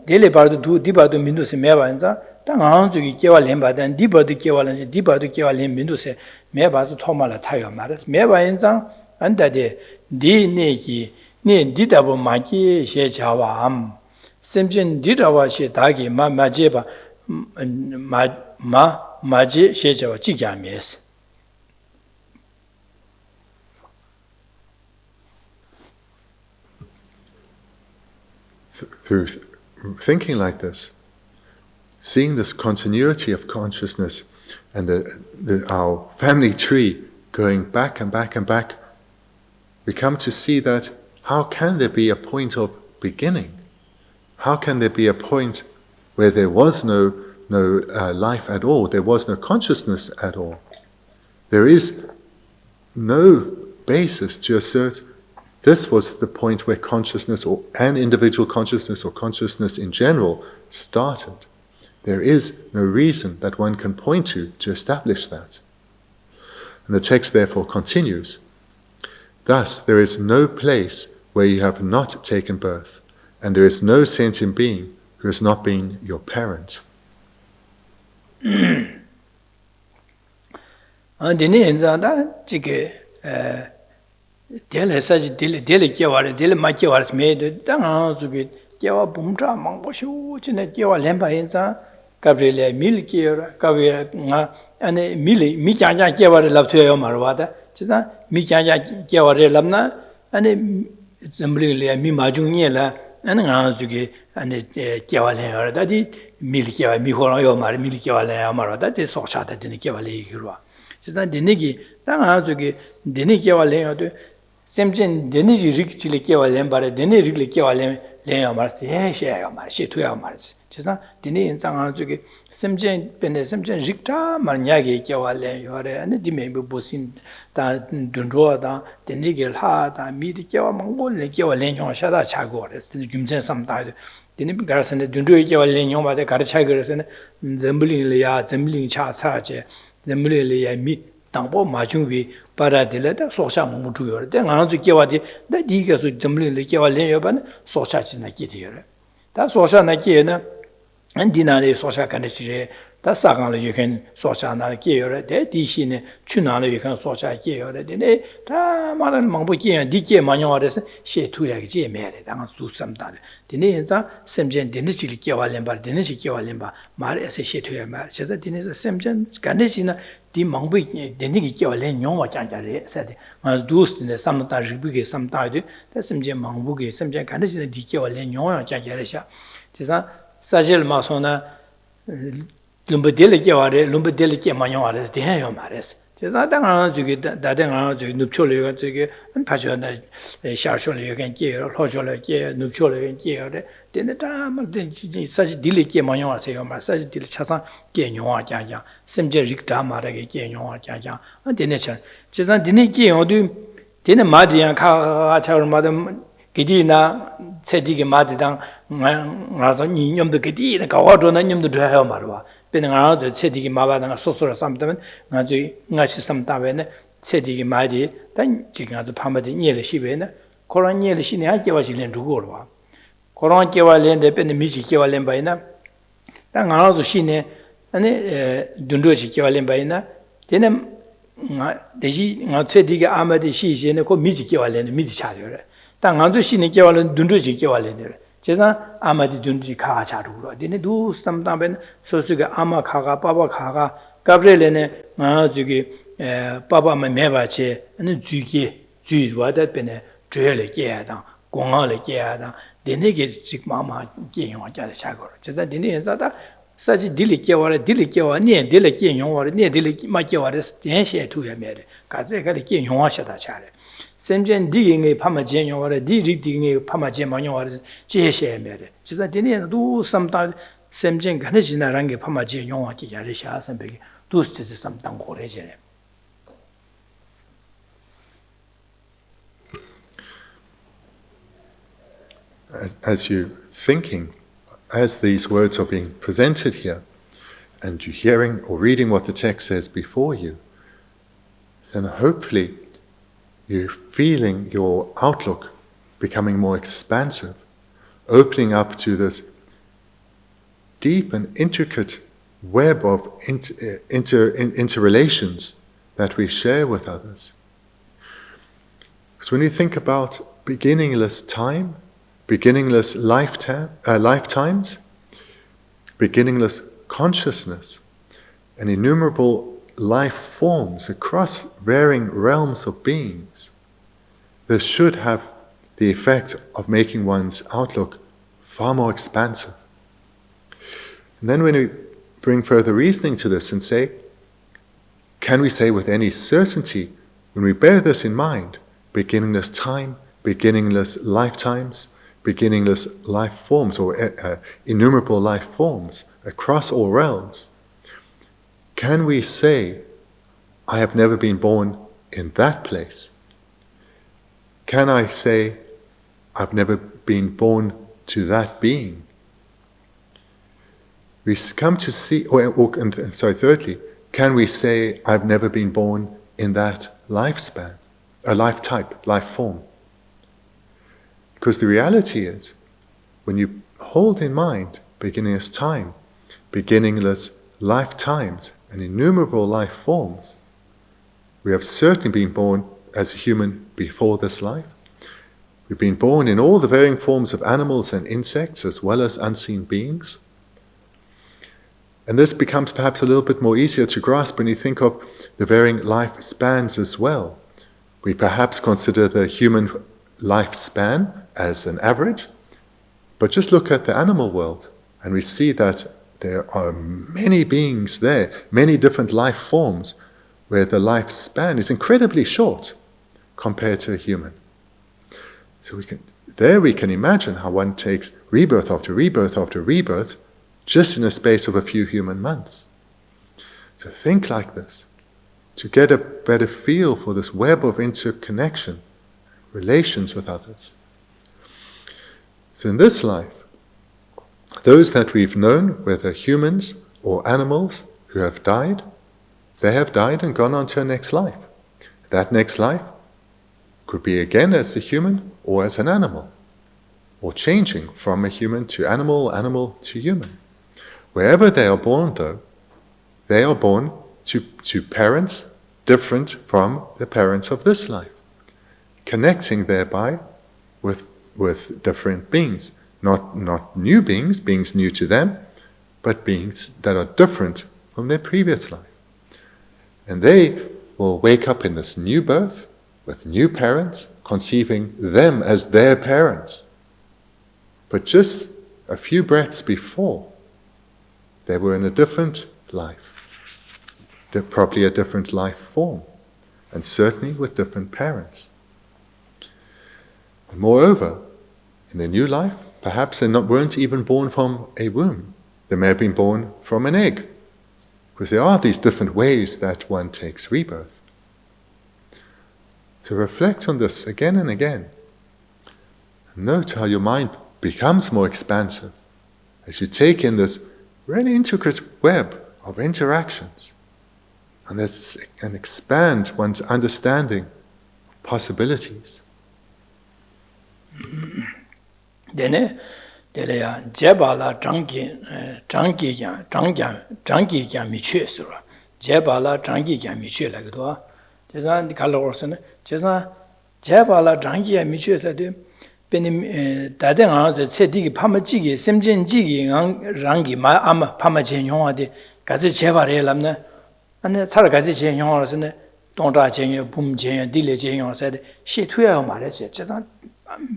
daily part do deeper to Mindus Mevanza, Tangan to Kewa Lemba, then deeper to Kewa, deeper to Kewa Lemindus, Meba to Tomala Tayo Maras, Meba in Zang, and that day, D. Neki, Ne Didabo Maki, Shechawa Am, Simjin Didawa Shetagi, Ma Majeba, Maji, Shechawa Chigamies. Through thinking like this, seeing this continuity of consciousness and our family tree going back and back and back, we come to see that how can there be a point of beginning? How can there be a point where there was no life at all, there was no consciousness at all? There is no basis to assert this was the point where consciousness or an individual consciousness or consciousness in general started. There is no reason that one can point to establish that. And the text therefore continues, thus there is no place where you have not taken birth, and there is no sentient being who has not been your parent. Dele saji dele kiaware dele makiaware made dang zugi kiawa bumtra mangposhu chine kiawa lemba inza Gabriele milkiera kavera nga ane mili mi janja kiaware laptyo marwada chisa mi janja kiaware lamna ane zambli le mi majungye la ane nga zugi ane kiawa le dadi milkiawa mi hora yo mar milkiawa le marwada de sochata de kiawa le girwa chisa denegi dang zugi deni kiawa le Semchen Deniji Rik Chili Kewa Lembare, Deni Rigli Kewa Lem Mars, Shea Mars, she to Mars. Chesa, Deni in Sangazuki, Semchen Pende Semchen Rikta, Marnyagi Kewa Lem, and the Dimebe Bosin, Dundroa, the Nigel Hat, Midi Kewa Mongol, Kewa Lenyon, Shada Chagores, the Gimsen sometime. The Nibgas and the Dundru Kewa Lenyon, the Karachagers and Zembling Lia, Zembling Cha Sache, Zembling Lia, meet. 당보 마중비 바라딜레다 소샤 무주요. 땡아주 깨와디 다 디가서 점리를 깨와려면 소샤지나 끼디요. 다 소샤나 끼에나 안디나리 소샤 간시레 다 사강을 유캔 소샤나 끼요. 대 디시네 추나를 유캔 소샤 끼요. 데네 다 말은 망보 끼야 디께 마녀와레서 셰투야기 제메레 당 수삼다. 데네 인자 셈젠 데니지 깨와려면 데니지 깨와려면 말에서 셰투야 말. 그래서 데네서 셈젠 간시나 디 망부이 데니기 깨월에 뇽와 장자래 세데 마 두스네 삼다 리비게 삼다데 데심제 망부게 심제 간데지 디 깨월에 뇽와 장자래샤 제사 사실 마소나 lumbadel에 깨와래 lumbadel에 깨마뇽와래 대해요 말했어 제사 당한 저기 다당한 저기 눕초를 저기 파셔나 샤쇼를 여기 깨요 로쇼를 깨 눕초를 깨요래 데네다 말든지 사실 딜이 깨마뇽와세요 말 사실 딜 차상 깨뇽와 장장 심제 릭다 말하게 깨뇽와 장장 데네차 제사 디네 깨요도 데네 마디야 카가 차를 마든 기디나 세디게 마디당 나서 니념도 기디나 가와도나 념도 돼요 말와 베는 아저 세디게 마바당 소소라 삼다면 나지 나시 삼다베네 세디게 마디 단 지금 아주 파마디 니를 시베네 코로나 니를 시네 하게와실린 누구로 와 코로나 게와렌데 베는 미지 게와렌 바이나 단 아주 시네 아니 둔도지 게와렌 바이나 데는 대시 나 세디게 아마디 시시네 고 미지 게와렌 미지 차려래 당 안주 시네 깨와는 눈두지 깨와래네. 제가 아마디 눈두지 가가 자루로. 데네 두 삼담ben 소수가 아마 가가 빠바 가가 가브레레네 아 저기 빠바만 매바체 아니 주기 주와다 베네 죄를 깨야다. 공화를 깨야다. 데네게 직마마 깨용와 자를 샤고. 제가 데네 인사다 사지 딜리 깨와래 딜리 깨와 네 딜리 깨용와래 네 딜리 마 깨와래 대시에 두야메래. 가제가리 깨용와샤다 차래. semjen diginge pamajen yore di diginge pamajen manyor jeshe mere jiza dine du samta semjen ganejina range pamajen yongwa ki yare sha sambe du sti samtang goreje. As you thinking, as these words are being presented here, and you hearing or reading what the text says before you, then hopefully you're feeling your outlook becoming more expansive, opening up to this deep and intricate web of interrelations that we share with others. Because when you think about beginningless time, beginningless lifetimes, beginningless consciousness, and innumerable life forms across varying realms of beings, this should have the effect of making one's outlook far more expansive. And then when we bring further reasoning to this and say, can we say with any certainty, when we bear this in mind, beginningless time, beginningless lifetimes, beginningless life forms, or innumerable life forms across all realms, can we say, I have never been born in that place? Can I say, I've never been born to that being? We come to see, thirdly, can we say, I've never been born in that lifespan, a life type, life form? Because the reality is, when you hold in mind beginningless time, beginningless lifetimes, and innumerable life forms, we have certainly been born as a human before this life. We've been born in all the varying forms of animals and insects, as well as unseen beings. And this becomes perhaps a little bit more easier to grasp when you think of the varying lifespans as well. We perhaps consider the human lifespan as an average, but just look at the animal world, and we see that there are many beings there, many different life forms, where the lifespan is incredibly short. compared to a human. So we can imagine how one takes rebirth after rebirth after rebirth just in a space of a few human months. So think like this, to get a better feel for this web of interconnection, relations with others. So in this life, those that we've known, whether humans or animals who have died, they have died and gone on to a next life. That next life could be again as a human or as an animal, or changing from a human to animal, animal to human. Wherever they are born, though, they are born to parents different from the parents of this life, connecting thereby with different beings, not new beings, beings new to them, but beings that are different from their previous life. And they will wake up in this new birth with new parents, conceiving them as their parents. But just a few breaths before, they were in a different life, probably a different life form, and certainly with different parents. And moreover, in their new life, perhaps they weren't even born from a womb. They may have been born from an egg, because there are these different ways that one takes rebirth. So reflect on this again and again. Note how your mind becomes more expansive as you take in this really intricate web of interactions and expand one's understanding of possibilities. Dene ya jebala jangi kya michue sura. Jebala jangi kya michue la gdo. Jezan kala orsene. Jezan jebala jangi ya michue la de. Beni dade nga ze chedi pama jigi semjen jigi rangi ma ama pama chen yongwa de gazi jebare lamne. Ane tsara gazi chen yongwa sene dongzha chen yo bum chen yo dile chen yongwa sa de shi tuya yo ma le che. Jezan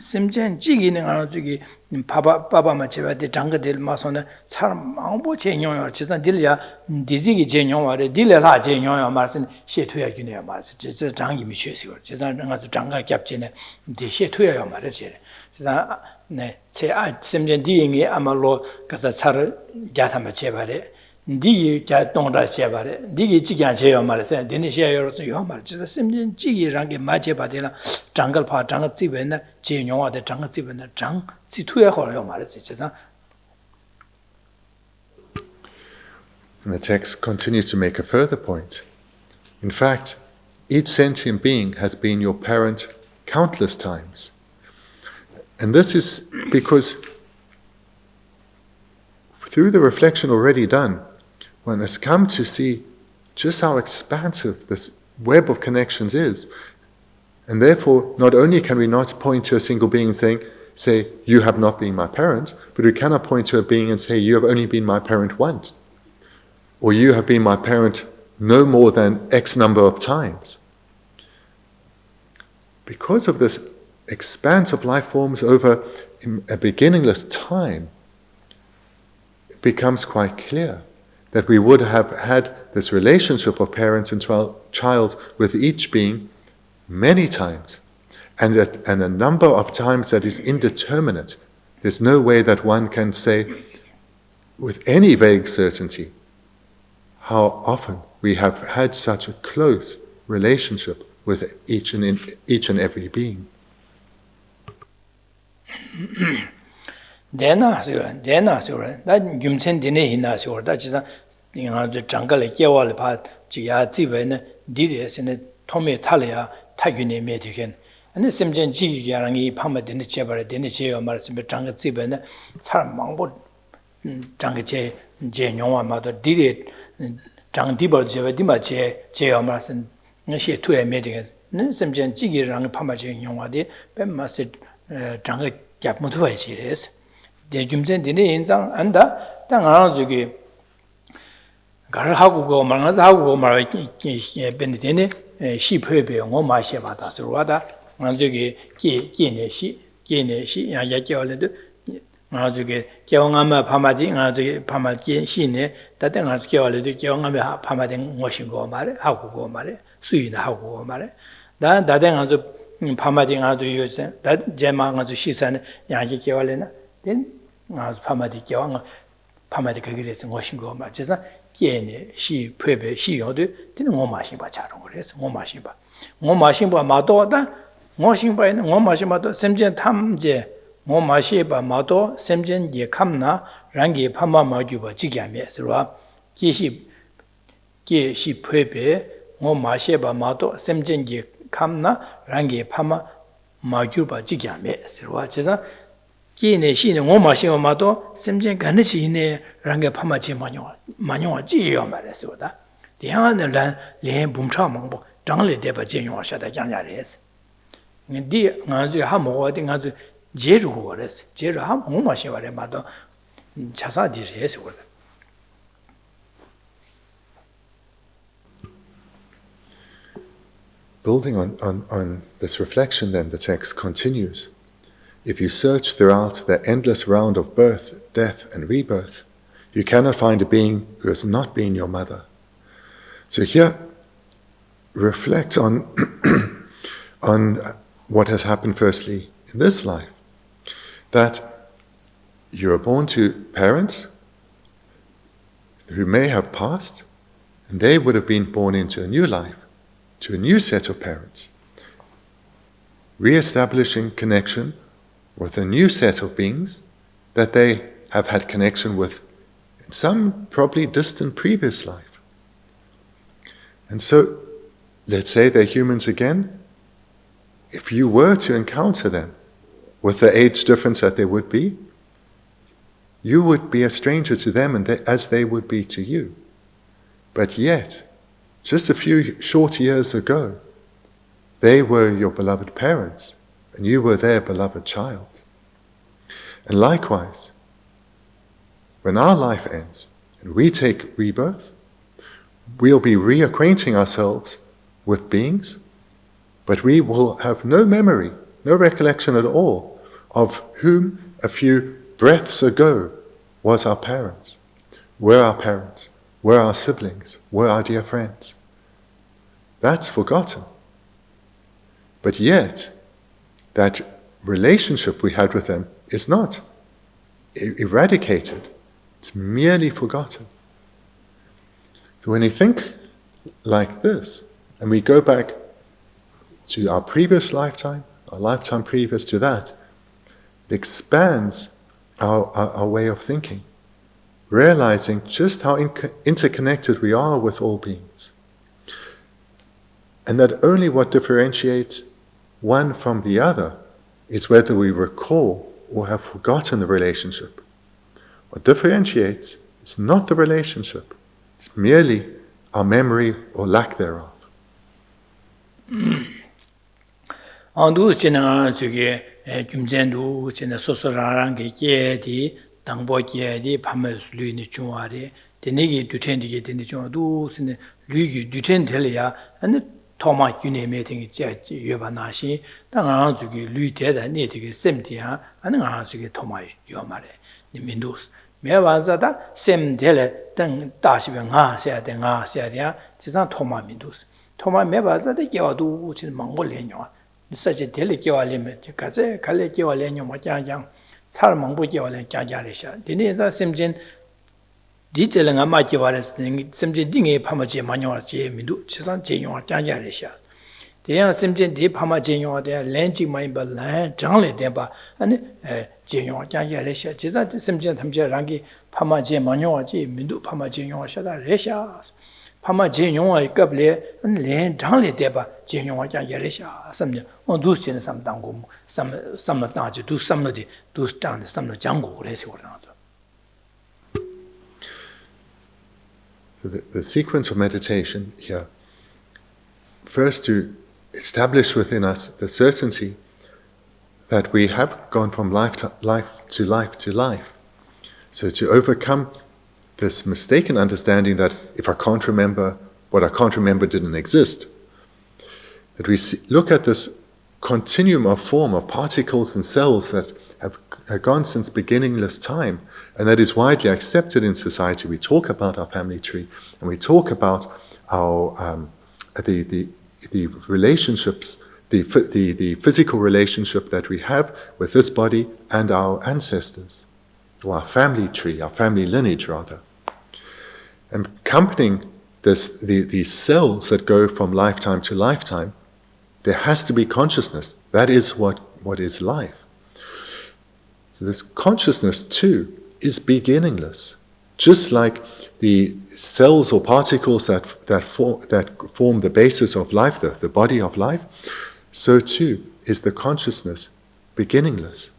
semjen jigi nga zugi Papa ma cheba de janga del ma sona char mangbo che nyong chisan dil ya dizi gi je nyong wa de dil la je nyong ya ma sin she tu ya gyne ya ma si je jang yi mi che si chisan nga zu janga gyap che ne de she tu ya ma de che chisan ne che a semjen di ngi amalo ka sa char gya ta ma cheba de di gya dong da cheba de di gi ji gyan che ya ma de se de ne she ya so yo ma chisan semjen ji gi rang ge ma cheba de la jangal pha jang zi ben na je nyong wa de jang zi ben na jang And the text continues to make a further point. In fact, each sentient being has been your parent countless times. And this is because through the reflection already done, one has come to see just how expansive this web of connections is. And therefore, not only can we not point to a single being and say, you have not been my parent, but we cannot point to a being and say, you have only been my parent once. Or you have been my parent no more than X number of times. Because of this expanse of life forms over a beginningless time, it becomes quite clear that we would have had this relationship of parent and child with each being many times. And a number of times that is indeterminate. There's no way that one can say with any vague certainty how often we have had such a close relationship with each and every being. Dena sura, that gumsen dine hina sura, that is the jungle kewal part, Gia Ziven, Didius, and the Tommy Talia, Tagune Medican. And the Simjan Jigi Yarangi, Pama Dinichever, Diniche, Marsimbe Janga Ziben, Sar Mambo Jangache, Jenoma Mother, did it, Jang Dibber, Dimache, J. Marson, she two Medians. Simjan Jigi Rang Pamache Yomade, Ben Masset Janga Gap Mutua, she is. The Jumsen Dine in Zang, and that Tangazugi Garahago, Manazago, Maraki, Benedine, sheep herbe, and Oma Shebata Surada. Manzuki, Gene, she, and Yakiole, Manzuki, Kiongama Pamading, and Pamaki, Shine, that then has Kiole, Kiongama Pamading, washing go mare, how go mare, Suin, how go mare, 다 다된 아주 파마디 아주 요새 다 제마 아주 시선 양기 개월에나 된 아주 파마디 개왕 파마디 그게서 것인 거 맞지서 깨네 시 폐배 시요도 되는 거 마신 봐 자는 거래서 뭐 마신 봐. 뭐 마신 봐 마도다 뭐 신바에는 뭐 마신 봐도 샘전 탐제 뭐 마신 봐 마도 샘전 예 감나 랑기 파마 마주 봐 지게면서 게시 폐배 뭐 마신 봐 마도 샘전 예 감나 랑기 파마 마주 봐 지게면서 그래서 기내 시는 뭐 마시고 마도 샘전 가는 시네 랑게 파마지 마뇨 지요 말했어다. 대한은 连 붐차 먹고 장래 대바 제용 하셔다 장야래스. 근데 아주 하모어디 아주 제르고 그랬어. 제르 하모 마시와래 마도 자사디래서 그래. Building on this reflection, then, the text continues. If you search throughout the endless round of birth, death, and rebirth, you cannot find a being who has not been your mother. So here, reflect on, on what has happened firstly in this life. That you are born to parents who may have passed, and they would have been born into a new life, to a new set of parents, re-establishing connection with a new set of beings that they have had connection with in some probably distant previous life. And so, let's say they're humans again. If you were to encounter them with the age difference that there would be, you would be a stranger to them as they would be to you. But yet, just a few short years ago, they were your beloved parents, and you were their beloved child. And likewise, when our life ends and we take rebirth, we'll be reacquainting ourselves with beings, but we will have no memory, no recollection at all of whom a few breaths ago was our parents, were our siblings, were our dear friends. That's forgotten. But yet, that relationship we had with them is not eradicated. It's merely forgotten. So when you think like this, and we go back to our previous lifetime, our lifetime previous to that, it expands our way of thinking, realizing just how interconnected we are with all beings. And that only what differentiates one from the other is whether we recall or have forgotten the relationship. What differentiates is not the relationship, it's merely our memory or lack thereof. 안두 지나 저기 김전도 지나 소소라랑 게디 당보게디 밤을류니 중화리 되니기 두텐디게 되니 중화도 스네 류기 두텐들이야 아니 토마 균에메 등이 제 여바나시 당아 저기 류대다 네디게 셈디야 아니 아 저기 토마 요 말에 민도스 매완자다 셈델 등 다시병아 세야된아 세야야 지상 토마 민도스 토마 매바자다 겨도 지금 망볼래뇨 사실 델리 겨알리면 가제 갈래 겨알래뇨 뭐냐냥 살 망보 겨알래 꺄꺄래샤 디네자 셈진 디젤은 아마 겨알스 셈진 딩에 파마지 마뇨지 민도 지상 제용아 꺄꺄래샤 대양 셈진 디 파마 제용아데 렌지 마이발란 장래 대바 아니 제용아 꺄꺄래샤 지상 셈진 탐제랑기 파마지 마뇨지 민도 파마지 용아샤다 레샤 파마 제용아 갑레 렌 장래 대바 제용아 꺄꺄래샤 섬냐 두스는 삼당고 삼나다지 두 삼나디 두 스탄 삼나 장고 그래서 그러나죠. The sequence of meditation here, first to establish within us the certainty that we have gone from life to life to life to life. So to overcome this mistaken understanding that if I can't remember, what I can't remember didn't exist, that we look at this continuum of form of particles and cells that have gone since beginningless time, and that is widely accepted in society. We talk about our family tree, and we talk about our the relationships, the physical relationship that we have with this body and our ancestors, or our family tree, our family lineage rather. And accompanying this, the cells that go from lifetime to lifetime, there has to be consciousness. That is what is life. So this consciousness too is beginningless. Just like the cells or particles that form the basis of life, the body of life, so too is the consciousness beginningless.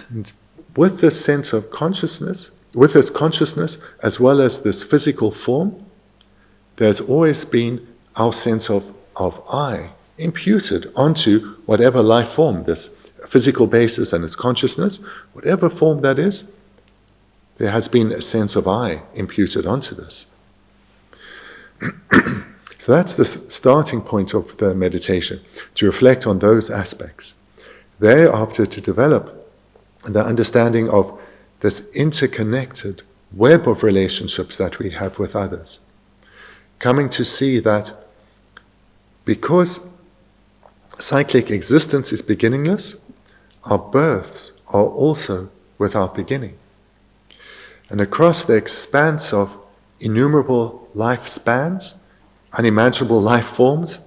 And with this sense of consciousness, with this consciousness as well as this physical form, there's always been our sense of I imputed onto whatever life form, this physical basis and its consciousness, whatever form that is, there has been a sense of I imputed onto this. So that's the starting point of the meditation, to reflect on those aspects. Thereafter, to develop the understanding of this interconnected web of relationships that we have with others. Coming to see that because cyclic existence is beginningless, our births are also without beginning. And across the expanse of innumerable lifespans, unimaginable life forms,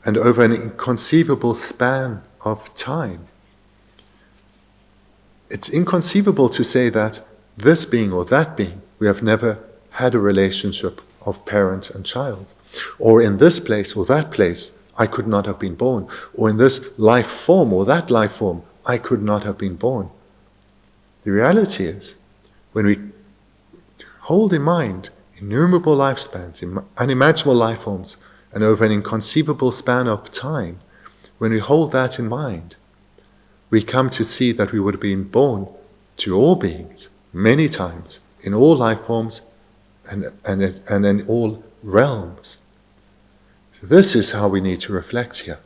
and over an inconceivable span of time, it's inconceivable to say that this being or that being, we have never had a relationship of parent and child. Or in this place or that place, I could not have been born. Or in this life form or that life form, I could not have been born. The reality is, when we hold in mind innumerable lifespans, unimaginable life forms, and over an inconceivable span of time, when we hold that in mind, we come to see that we would have been born to all beings, many times, in all life forms and in all realms. So this is how we need to reflect here.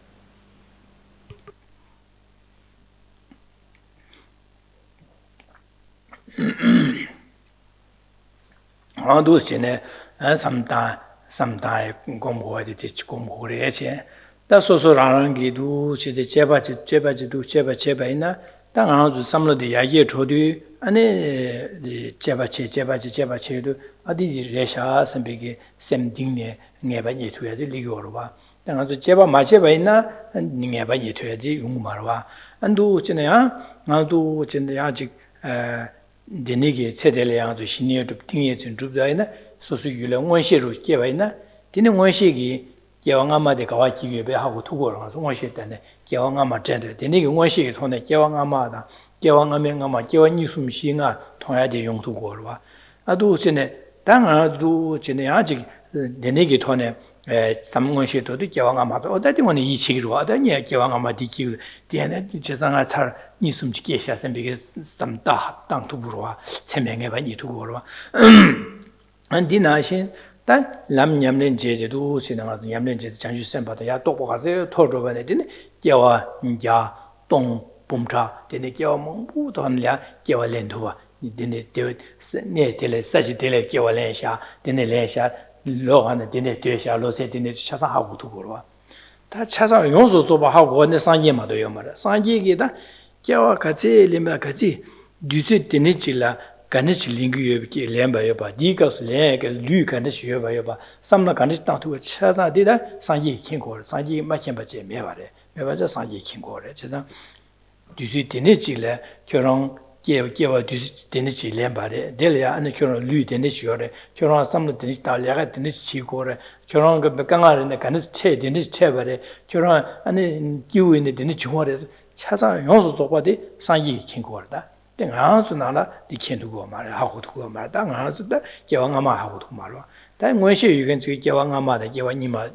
Da so so rang gi du che de cheba du cheba ina da nga zu samlo de ya ye cho du ane cheba che du adi di re sha sam be ge sem ding ne nge ba ye tu ya de li go ro ba da nga zu cheba ma cheba ina ni nge ba ye tu ya ji yung ma ro ba an du che ne ya nga du che ne ya ji de ne ge che de le ya zu shin ye du ding ye chen du da ina so su yu le ngwen she ru ge ba ina de ne ngwen she gi 개왕아마데 가와지게 하고 두고를 가서 원시 때네 개왕아마 전에 되게 원시 통에 개왕아마다 개왕아명아마 개왕이숨시가 통야대 용두고로 아도 전에 당아도 전에 아직 내내게 통에 삼원시도 개왕아마도 어디든 이 치기로 하더니 개왕아마 디기 되네 제상아 잘 이숨지 계셔서 비게 삼다 땅두부로와 세명에 많이 두고로 안디나신 다 람냠는 제제도 지나가 냠는 제제 장주 선바다 야 똑보 가세요 토르버네 되네 개와 야 동 봄차 되네 개와 몽부도 한랴 개와 렌도와 되네 네 되레 사지 되레 개와 렌샤 되네 렌샤 로하네 되네 되샤 로세 되네 차사하고 두고로 다 차사 용소 소바 하고 근데 상예마도 요마라 상예기다 개와 같이 리마 같이 뒤스 되네 질라 간치 링규여기 렘바여바 디가스 레게 류 간치 여바여바 삼나 간치 땅투 차자디다 상지 킹고 상지 마켐바제 메바레 메바자 상지 킹고레 제가 뒤시 되네지래 결혼 개와 뒤시 되네지 렘바레 델야 안에 결혼 류 되네지 요레 결혼 삼나 되네지 달야가 되네지 치고레 결혼 그 백강아르네 간치 체 되네지 체바레 결혼 안에 기우인데 되네지 중화레서 차자 용소 소바디 상지 킹고르다 ngāzu nāla di khendu guwa mārā, hāgu tu guwa mārā, tā ngāzu tā kiawa ngāma hāgu tu mārā. Tā nguānshī yugan tsui kiawa ngāma tā kiawa nīma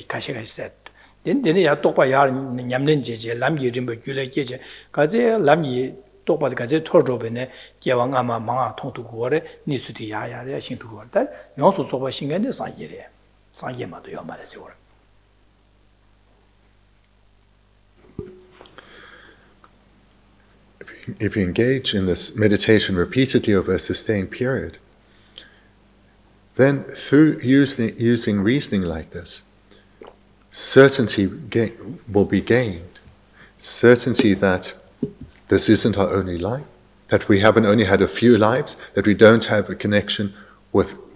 kashi sēt. Tēne ya tōkpa yāra nyamlēn jē, lam yi rinpa gyūla kye jē, kāze lam yi tōkpa tā kāze tōr rōpa nē kiawa ngāma māngā tōng tu guwa rē, nīsu tī yā rē, shīng tu guwa rē. Tā yōngsū tōkpa shīngan dē sāngye rē, sāngye mā tu yō mā rē sī wā rē. If you engage in this meditation repeatedly over a sustained period, then through using reasoning like this, certainty will be gained. Certainty that this isn't our only life, that we haven't only had a few lives, that we don't have a connection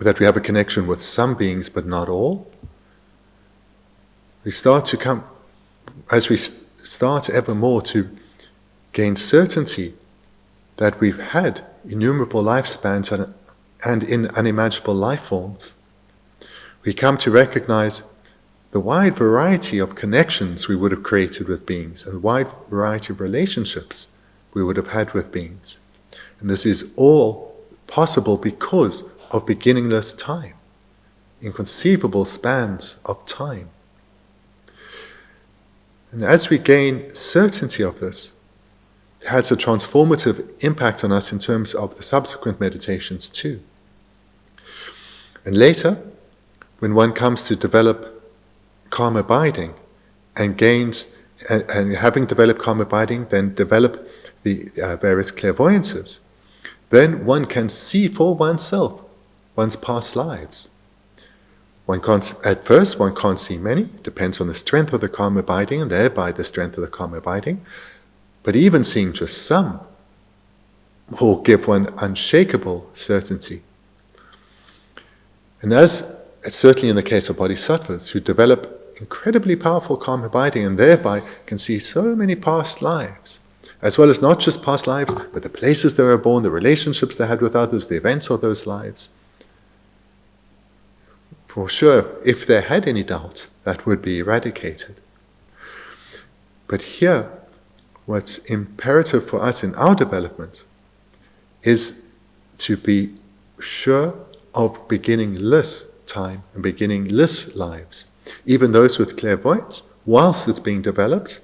that we have a connection with some beings but not all. We start to come, as we start ever more to gain certainty that we've had innumerable lifespans and in unimaginable life forms, we come to recognize the wide variety of connections we would have created with beings and the wide variety of relationships we would have had with beings. And this is all possible because of beginningless time, inconceivable spans of time. And as we gain certainty of this, it has a transformative impact on us in terms of the subsequent meditations too. And later, when one comes to develop calm abiding and gains, and having developed calm abiding, then develop the various clairvoyances, then one can see for oneself one's past lives. At first, one can't see many, depends on the strength of the calm abiding and thereby the strength of the calm abiding. But even seeing just some will give one unshakable certainty. And as certainly in the case of bodhisattvas who develop incredibly powerful calm abiding and thereby can see so many past lives, as well as not just past lives, but the places they were born, the relationships they had with others, the events of those lives. For sure, if they had any doubt, that would be eradicated. But here, what's imperative for us in our development is to be sure of beginningless time and beginningless lives. Even those with clairvoyance, whilst it's being developed,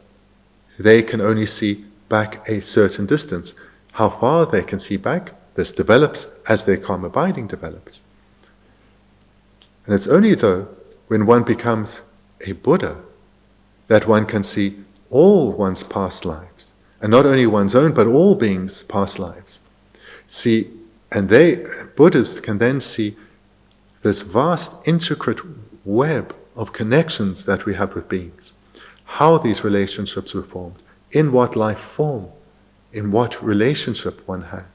they can only see back a certain distance. How far they can see back, this develops as their calm abiding develops. And it's only though when one becomes a Buddha that one can see all one's past lives, and not only one's own, but all beings' past lives. Buddhists can then see this vast, intricate web of connections that we have with beings, how these relationships were formed, in what life form, in what relationship one had,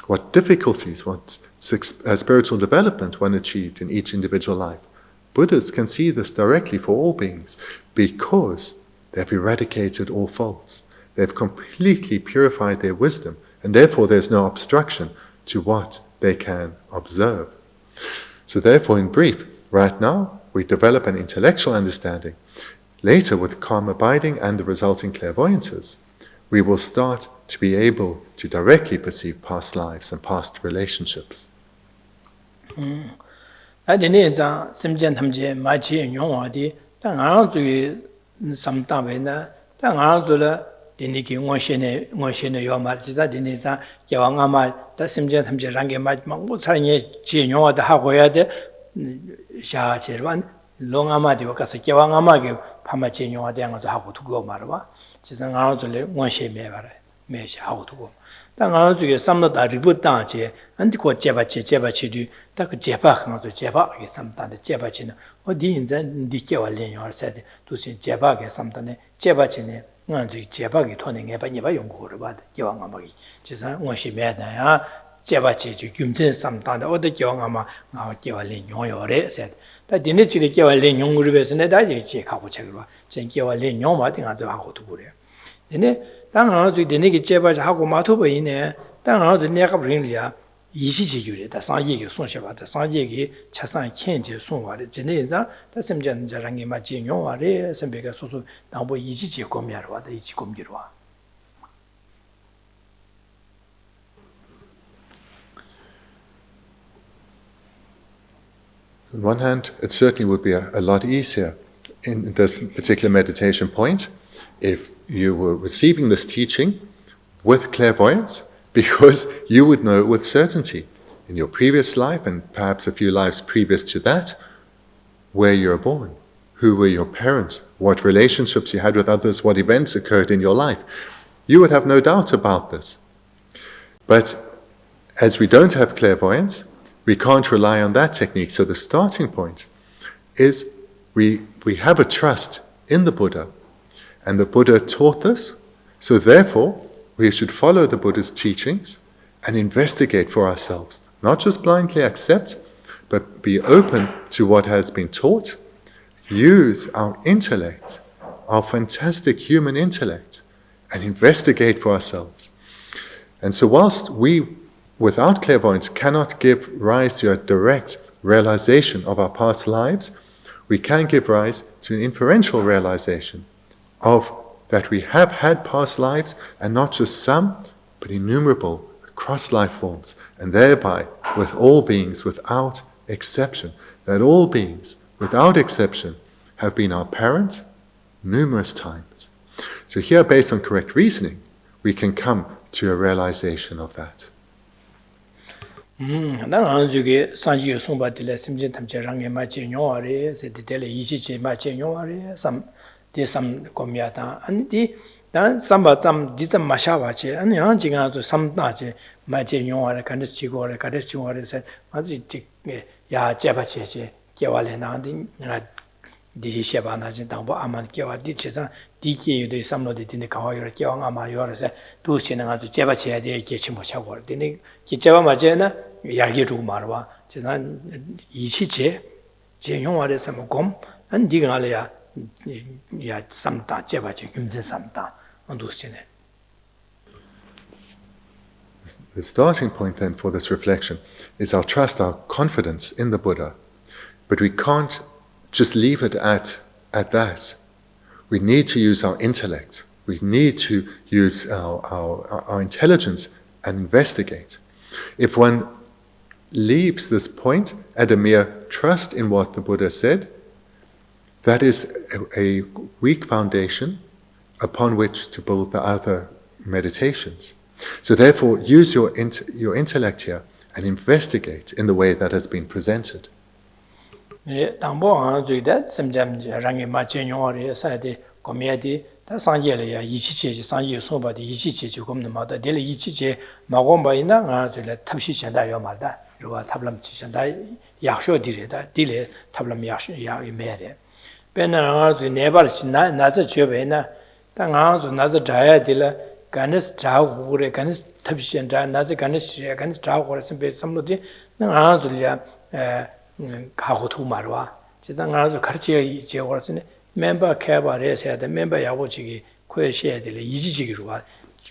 what difficulties, what spiritual development one achieved in each individual life. Buddhists can see this directly for all beings because they've eradicated all faults. They've completely purified their wisdom, and therefore there's no obstruction to what they can observe. So therefore, in brief, right now, we develop an intellectual understanding. Later, with calm abiding and the resulting clairvoyances, we will start to be able to directly perceive past lives and past relationships. Diniki ngoshe yo mar jiza dinisa kewa ngama ta simjen thamje range ma mangu saranye ji nyowa da hagoya de sha cherwan longama de wakasa kewa ngama ge phama ji nyowa de ngazo hago tugo marwa jiza ngaro zole ngoshe me bare me sha hago tugo ta ngaro zuge samda da ribu ta je anti ko jeba che du ta ko jeba ngazo jeba ge samda de jeba che no odi inzan di kewa len yo sa de tu sin jeba ge samda ne jeba che ne ngāntu jebāki tōne ngēpa nyepa yōngu kōrō bāda, kiawa ngāmaki. Chisa ngōshi mēdā yā, jebā chē chū gyumchen samtānda, oda kiawa ngāma ngāwa kiawa lēn yōng yō rē, sēt. Tā dīne chīli kiawa lēn yōng kōrō bēsā nē, tā yī chē kāpo chē kōrō, chēn kiawa lēn yōng mā tī ngā tō hāko tō kōrē. Dīne, tā ngā rō tū dīne ki jebā chā hāko mā tō bā yī nē, tā ngā rō tū nē kāp rīng lī yā, 이시 지규래 다 상예기 손셔봐다 상예기 차상 켄제 손와래 진행자 다 심전 자랑이 맞지 용와래 선배가 소소 나보 이지지 검야로 와다 이지 검기로 와. On one hand, it certainly would be a lot easier in this particular meditation point if you were receiving this teaching with clairvoyance, because you would know with certainty in your previous life and perhaps a few lives previous to that where you were born, who were your parents, what relationships you had with others, what events occurred in your life. You would have no doubt about this. But as we don't have clairvoyance, we can't rely on that technique. So the starting point is We have a trust in the Buddha, and the Buddha taught this, so therefore we should follow the Buddha's teachings and investigate for ourselves, not just blindly accept, but be open to what has been taught, use our intellect, our fantastic human intellect, and investigate for ourselves. And so whilst we, without clairvoyance, cannot give rise to a direct realization of our past lives, we can give rise to an inferential realization of that we have had past lives, and not just some, but innumerable across life forms, and thereby with all beings without exception, that all beings without exception have been our parent numerous times. So here, based on correct reasoning, we can come to a realization of that. Diji sheba na jin dangbo aman kiawa di chizan di ki yu di samlo di dini kawa yore kiawa nga ma yore se du chi na nga zu jeba chaya di ki chimbo cha gore dini ki jeba ma chaya na yargi zhugu marwa chizan yi chi che yungwa re sama gom an di nga le ya samta jeba che gyumzin samta an du chi ne. The starting point then for this reflection is our trust, our confidence in the Buddha. But we can't just leave it at that. We need to use our intellect. We need to use our intelligence and investigate. If one leaves this point at a mere trust in what the Buddha said, that is a weak foundation upon which to build the other meditations. So therefore, use your intellect here and investigate in the way that has been presented. Dambo an zui da simjam rangi ma chen yong sa de komya de ta sangye le ya yichi che sangye so ba de yichi che gom na ma da de le yichi che ma gom ba ina nga zui le tabshi chen da yo ma da ro tablam chi chen da ya sho di re da di le tablam ya me re ben nga zui ne ba chi na za che be na ta nga zui na za da ya de la ganis cha hu re ganis tabshi chen da na za ganis cha hu re sim be sam lo de nga zui ya 가고 두 말와 지상 아주 가르치 제거스네 멤버 캐바레 세다 멤버 야보치기 코에셔야 될 이지지기로 와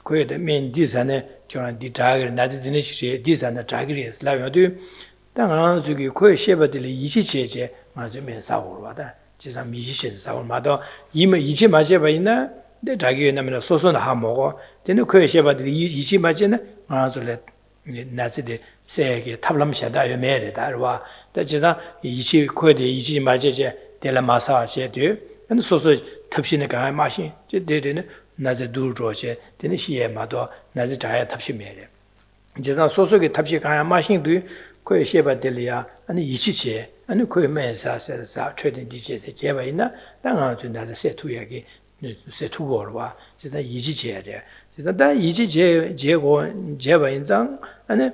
코에데 맨 디산에 교란 디자그 나지드네 시리 디산에 자기리 슬라요도 당한 저기 코에셔바들 이지제제 아주 맨사고로 와다 지상 미지신 사고마도 이미 이지 맞아 봐이나 내 자기에 나면 소소나 하 먹어 되는 코에셔바들 이지 맞잖아 아주래 나지데 세게 탑람샤다 요메르다와 다지상 이치 코에데 이치 맞제제 델라마사셰데 근 소소 탑신에 가 마신 제데데는 나제 두르조제 되는 시에마도 나제 자야 탑시메레 지상 소소게 탑시 가 마신도 코에 셰바델리아 아니 이치체 아니 코에 메사세사 트레이딩 디제세 제바이나 당하주 나제 세투야게 세투고르와 지상 이치체데 지상 다 이치체 제고 제바인장 아니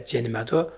제니마도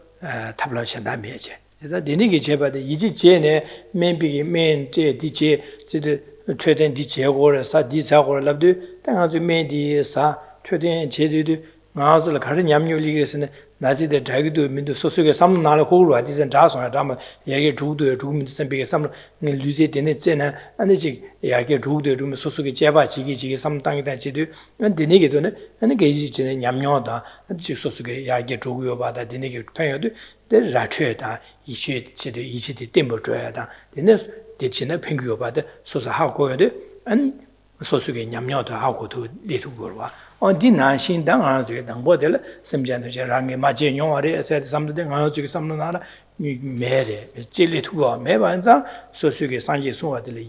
탑라션다 메제 그래서 되는게 제바데 이지 제네 맨비기 맨제 디제 지드 최된 디제고를 사 디자고를 랍도 당아주 맨디 사 최된 제디도 나즈를 가르 냠뇨리게스네 나지데 자기도 민도 소소게 삼 나를 고로 아디선 자송아 담아 얘기 주도 주민 선비게 삼 류제 되네 제나 아니지 얘기 주도 좀 소소게 제바 지기 삼 땅이다 지도 되네게도네 아니 게지 제네 냠뇨다 지 소소게 얘기 주고요 바다 되네게 편여도 데 라트에다 이시 제도 이시디 땜버 줘야다 되네 대치네 팽규요 바다 소소 하고요데 안 소소게 냠뇨도 하고도 리투고 와 어디 나신 당아주 당보들 심전의 랑에 맞제 용어리 에서 삼도된 아주 삼노나라 매래 찔리투고 매반자 소수게 상계 소화들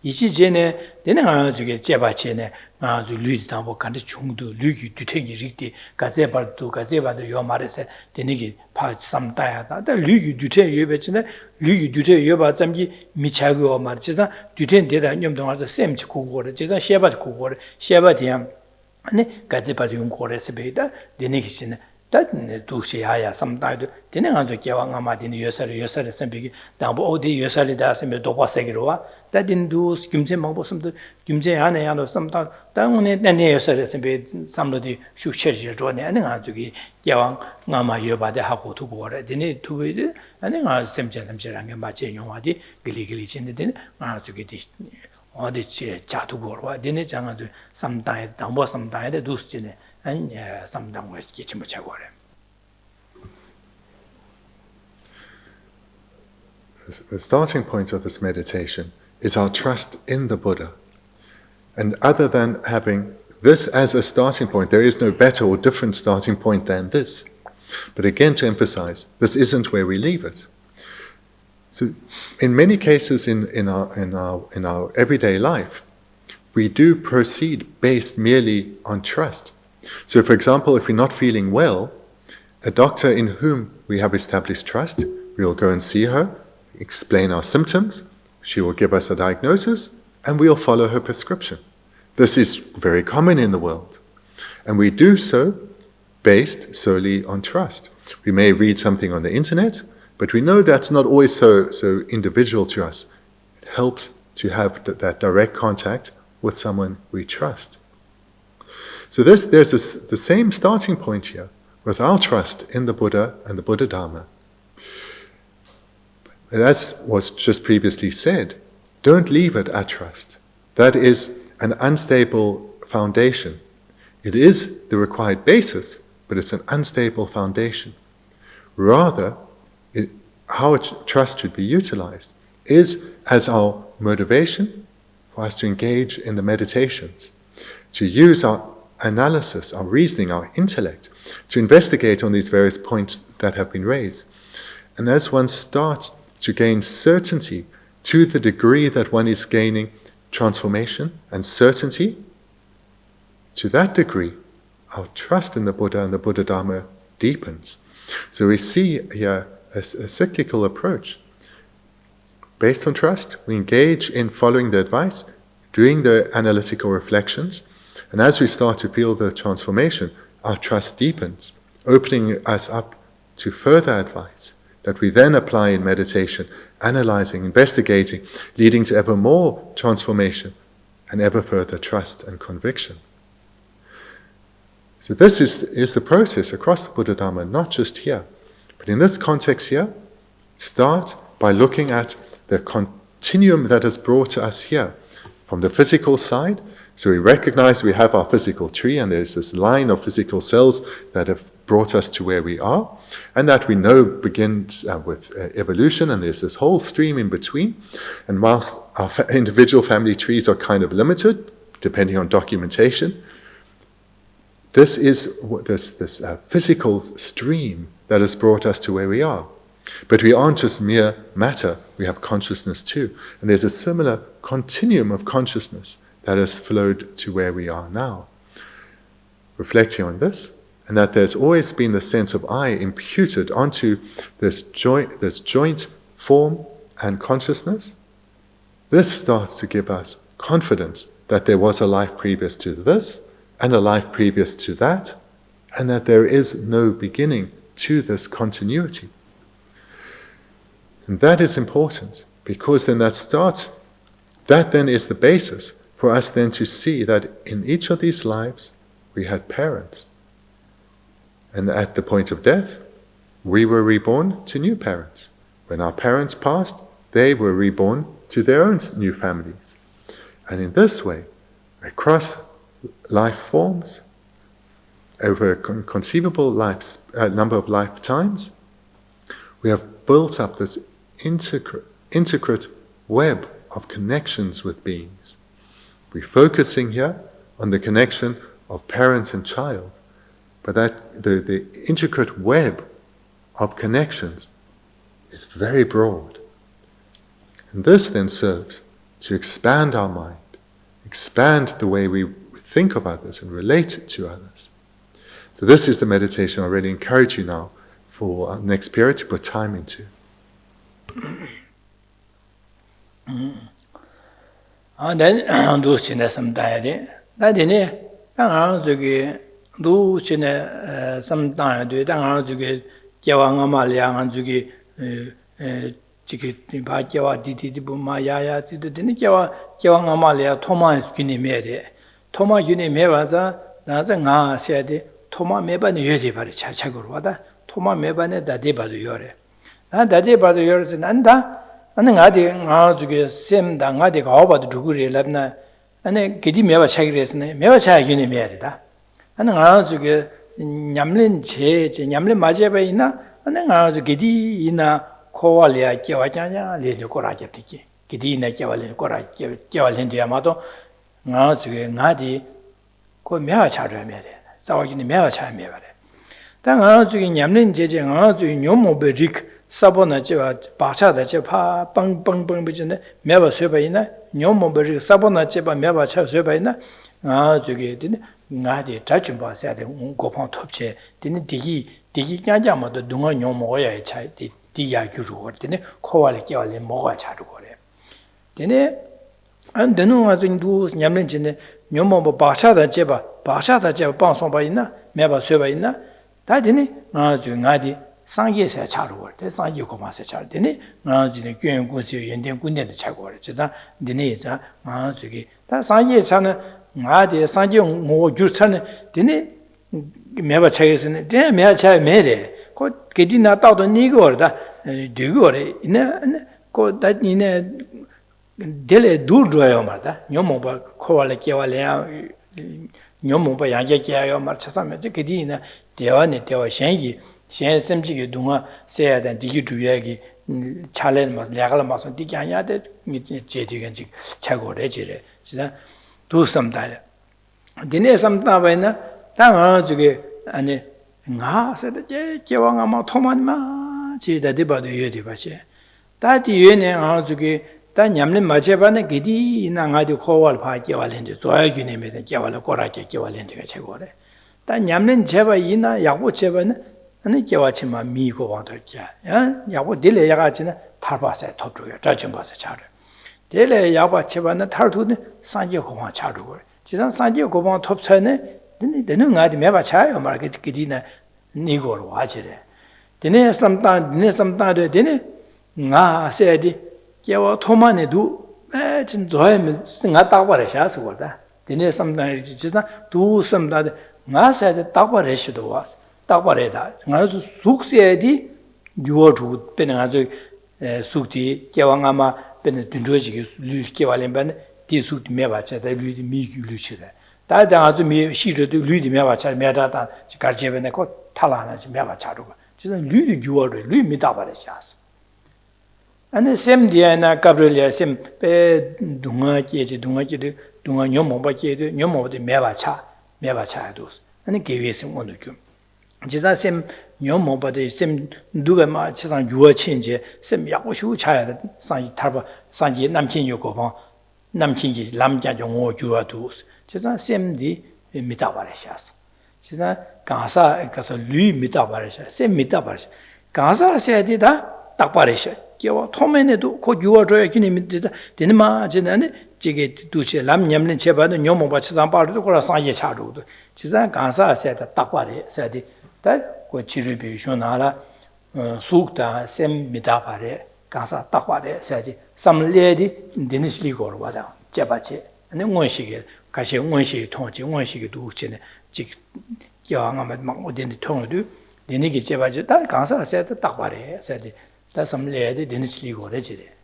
이치제네 되는 아주게 제바체네 아주 류디 당보 간데 중도 류기 뒤태기 리티 가제바도 요마레세 되니기 파 삼다야다 다 류기 뒤태 예베치네 류기 뒤태 예바 잠기 미차고 말지자 뒤태 데다 념동아서 셈치 고고를 지자 셰바 고고를 셰바디암 아니 가제바도 용고레스 베이다 되니기시네 that do she haya sometimes didn't answer Kiawanga in the Yosari Sempiki, down Odi Yosari das and Dopa Segroa, that didn't do Skimse Mabo some Kimse Hana sometimes, down then Yosari Sempe, somebody should church your journey, and answer Kiawang Nama Yoba the Hako to go, didn't to it, and then I sent them Serang and Bache Yomadi, Gilly in the din, answer this. All the chat go, didn't it? Sometimes, down sometimes, the Dustin. And sometimes we get much over The starting point of this meditation is our trust in the Buddha. And other than having this as a starting point, there is no better or different starting point than this. But again, to emphasize, this isn't where we leave it. So in many cases in our everyday life, we do proceed based merely on trust. So for example, if we're not feeling well, a doctor in whom we have established trust, we will go and see her, explain our symptoms, she will give us a diagnosis, and we'll follow her prescription. This is very common in the world. And we do so based solely on trust. We may read something on the internet, but we know that's not always so individual to us. It helps to have that direct contact with someone we trust. So there's the same starting point here with our trust in the Buddha and the Buddha Dharma. And as was just previously said, don't leave it at trust. That is an unstable foundation. It is the required basis, but it's an unstable foundation. Rather, how trust should be utilized is as our motivation for us to engage in the meditations, to use our analysis, our reasoning, our intellect, to investigate on these various points that have been raised. And as one starts to gain certainty to the degree that one is gaining transformation and certainty, to that degree, our trust in the Buddha and the Buddha Dharma deepens. So we see here a cyclical approach. Based on trust, we engage in following the advice, doing the analytical reflections, and as we start to feel the transformation, our trust deepens, opening us up to further advice that we then apply in meditation, analyzing, investigating, leading to ever more transformation and ever further trust and conviction. So this is the process across the Buddha Dharma, not just here. But in this context here, start by looking at the continuum that has brought us here. From the physical side, so we recognize we have our physical tree and there's this line of physical cells that have brought us to where we are, and that we know begins with evolution, and there's this whole stream in between. And whilst our individual family trees are kind of limited, depending on documentation, this is this physical stream that has brought us to where we are. But we aren't just mere matter, we have consciousness too. And there's a similar continuum of consciousness that has flowed to where we are now. Reflecting on this, and that there's always been the sense of I imputed onto this joint form and consciousness, this starts to give us confidence that there was a life previous to this, and a life previous to that, and that there is no beginning to this continuity. And that is important, because then that then is the basis for us then to see that in each of these lives we had parents. And at the point of death, we were reborn to new parents. When our parents passed, they were reborn to their own new families. And in this way, across life forms, over a conceivable number of lifetimes, we have built up this intricate web of connections with beings. We're focusing here on the connection of parent and child, but that the intricate web of connections is very broad. And this then serves to expand our mind, expand the way we think of others and relate to others. So this is the meditation I really encourage you now for our next period to put time into. Then do some diary. That in it, do chine sometime do dang juge jawa ngama liang juge chiki ba jawa di bu ma ya ji de ni jawa ngama lia thoma gini me de thoma gini me wa za na za nga se de thoma me ba ne ye de ba cha cha go wa da thoma me ba ne da de ba do yo re na da de ba do yo re nan da ane nga de nga juge sem da nga de ga ba do gu re la na ane gidi me ba cha gi re ne me ba cha gini me de da ane nga juge 냠린 제 냠린 맞아 봐 있나 ane nga juge di ina 코알리아 깨와냐냐 레도 꼬라잡티기 기디나 깨와린 꼬라 깨와린데 아마도 나중에 나디 그 매화 차려면에 싸워기는 매화 차면 말해 당 나중에 냠는 제제 나중에 뇽모베릭 사보나 제와 바차다 제파 빵빵빵 비진데 매화 쇠바이나 뇽모베릭 사보나 제바 매화 차 쇠바이나 나중에 되네 나디 자주 봐야 돼 고판 톱체 되네 디기 냐냐마도 동아 뇽모야 차이 디야 규루고 되네 코알레 깨알레 뭐가 자르고 그래 되네 안 되는 와중도 냠는지네 뇽모 바샤다 제바 방송 봐 있나 매바 쇠바 있나 다 되네 나중 나디 상계세 자르고 돼 상계 고마세 잘 되네 나중에 교연 군시 연된 군대도 차고 그래 진짜 되네 이자 나중에 다 상계 차는 나디 상계 뭐 줄차는 되네 매바 차에서는 돼 매바 차 매래 그 게디나 따도 니거다 되거래 이나 그 다니네 델레 둘줘요 말다 뇽모바 코알레 깨왈레야 뇽모바 양게게요 말 차사면 게디나 대화네 대화 현기 현심지게 동아 세야된 디기 주야기 차렌 뭐 내가 마서 디냐데 제디겐지 차고래 지래 진짜 두섬다 디네 섬다바이나 당어 저게 아니 nga se de jewa nga ma thoman ma che da de ba de ye de ba che ta ti ye ne nga ju ge ta nyam le ma che ba ne ge di na nga de kho wal pha je wa len de zo ya gi ne me de je wa la ko ra je wa len de che go de ta nyam le che ba yi na ya bo che ba ne ane je wa che ma mi go wa de ja ya bo de le ya ga che ne tar ba se thop ru ya zha chen ba se cha de de le ya ba che ba ne tar tu ne san je go wa cha ru go ji san san je go wa thop cha ne 되는 나한테 매바 차요 말게 기디나 니고로 와지래 되네 삼다 되네 나 세디 개와 토만에도 진 좋아하면 생각 딱 버려셔서 거다 되네 삼다 진짜 두 삼다 나 세디 딱 버려셔도 와서 딱 버려다 나도 숙세디 유어주 되는 아주 숙디 개왕아마 되는 든저지기 류개와렘반 디숙 매바 차다 류디 미규류치다 다들 아주 시르도 류디 매바차 매다다 가르제베네 거 탈라나 매바차루고 진짜 류디 규어로 류 미다바레샤스 아니 셈디아나 가브리엘야 셈페 동아케지 동아 뇽모바케도 뇽모데 매바차도 아니 게위스 원도교 진짜 셈 뇽모바데 셈 누가마 치상 유어친제 셈 야고슈 차야 상이 타바 상이 남친 요고방 남친기 남자 용어 주어도 진짜 셈디 미다바레샤스 진짜 가사 가서 류 미다바레샤 셈 미다바레샤 가사 세디다 딱바레샤 개와 토메네도 고 주어줘야 기니 진짜 되는마 진짜네 저게 두체 람냠는 제바도 뇽모바 치상 바르도 그라 상예 차루도 진짜 가사 세다 딱바레 세디 다고 지르비 쇼나라 숙다 셈 미다바레 가사 딱바레 세지 삼레디 디니슬리고로 와다 제바체 네 원식에 가시 원식이 통지 원식이 두치네 직 겨왕아마 막 어딘데 통어도 디니기 제바지 다 가사 세다 딱바레 세디 다 삼레디 디니슬리고래 지데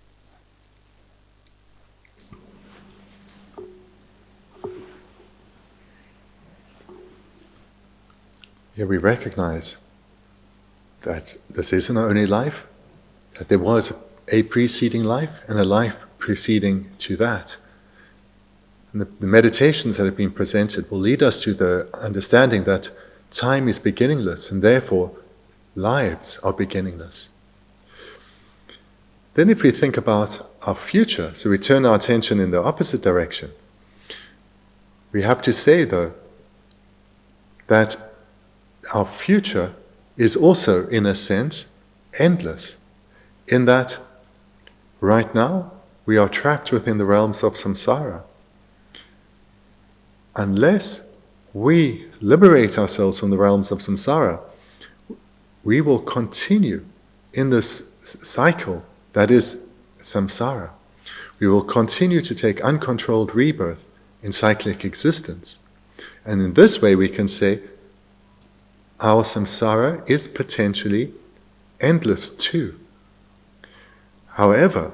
Here we recognize that this isn't our only life, that there was a preceding life and a life preceding to that. And the meditations that have been presented will lead us to the understanding that time is beginningless and therefore lives are beginningless. Then if we think about our future, so we turn our attention in the opposite direction, we have to say though that our future is also, in a sense, endless, in that right now we are trapped within the realms of samsara. Unless we liberate ourselves from the realms of samsara, we will continue in this cycle that is samsara. We will continue to take uncontrolled rebirth in cyclic existence. And in this way we can say our samsara is potentially endless too. However,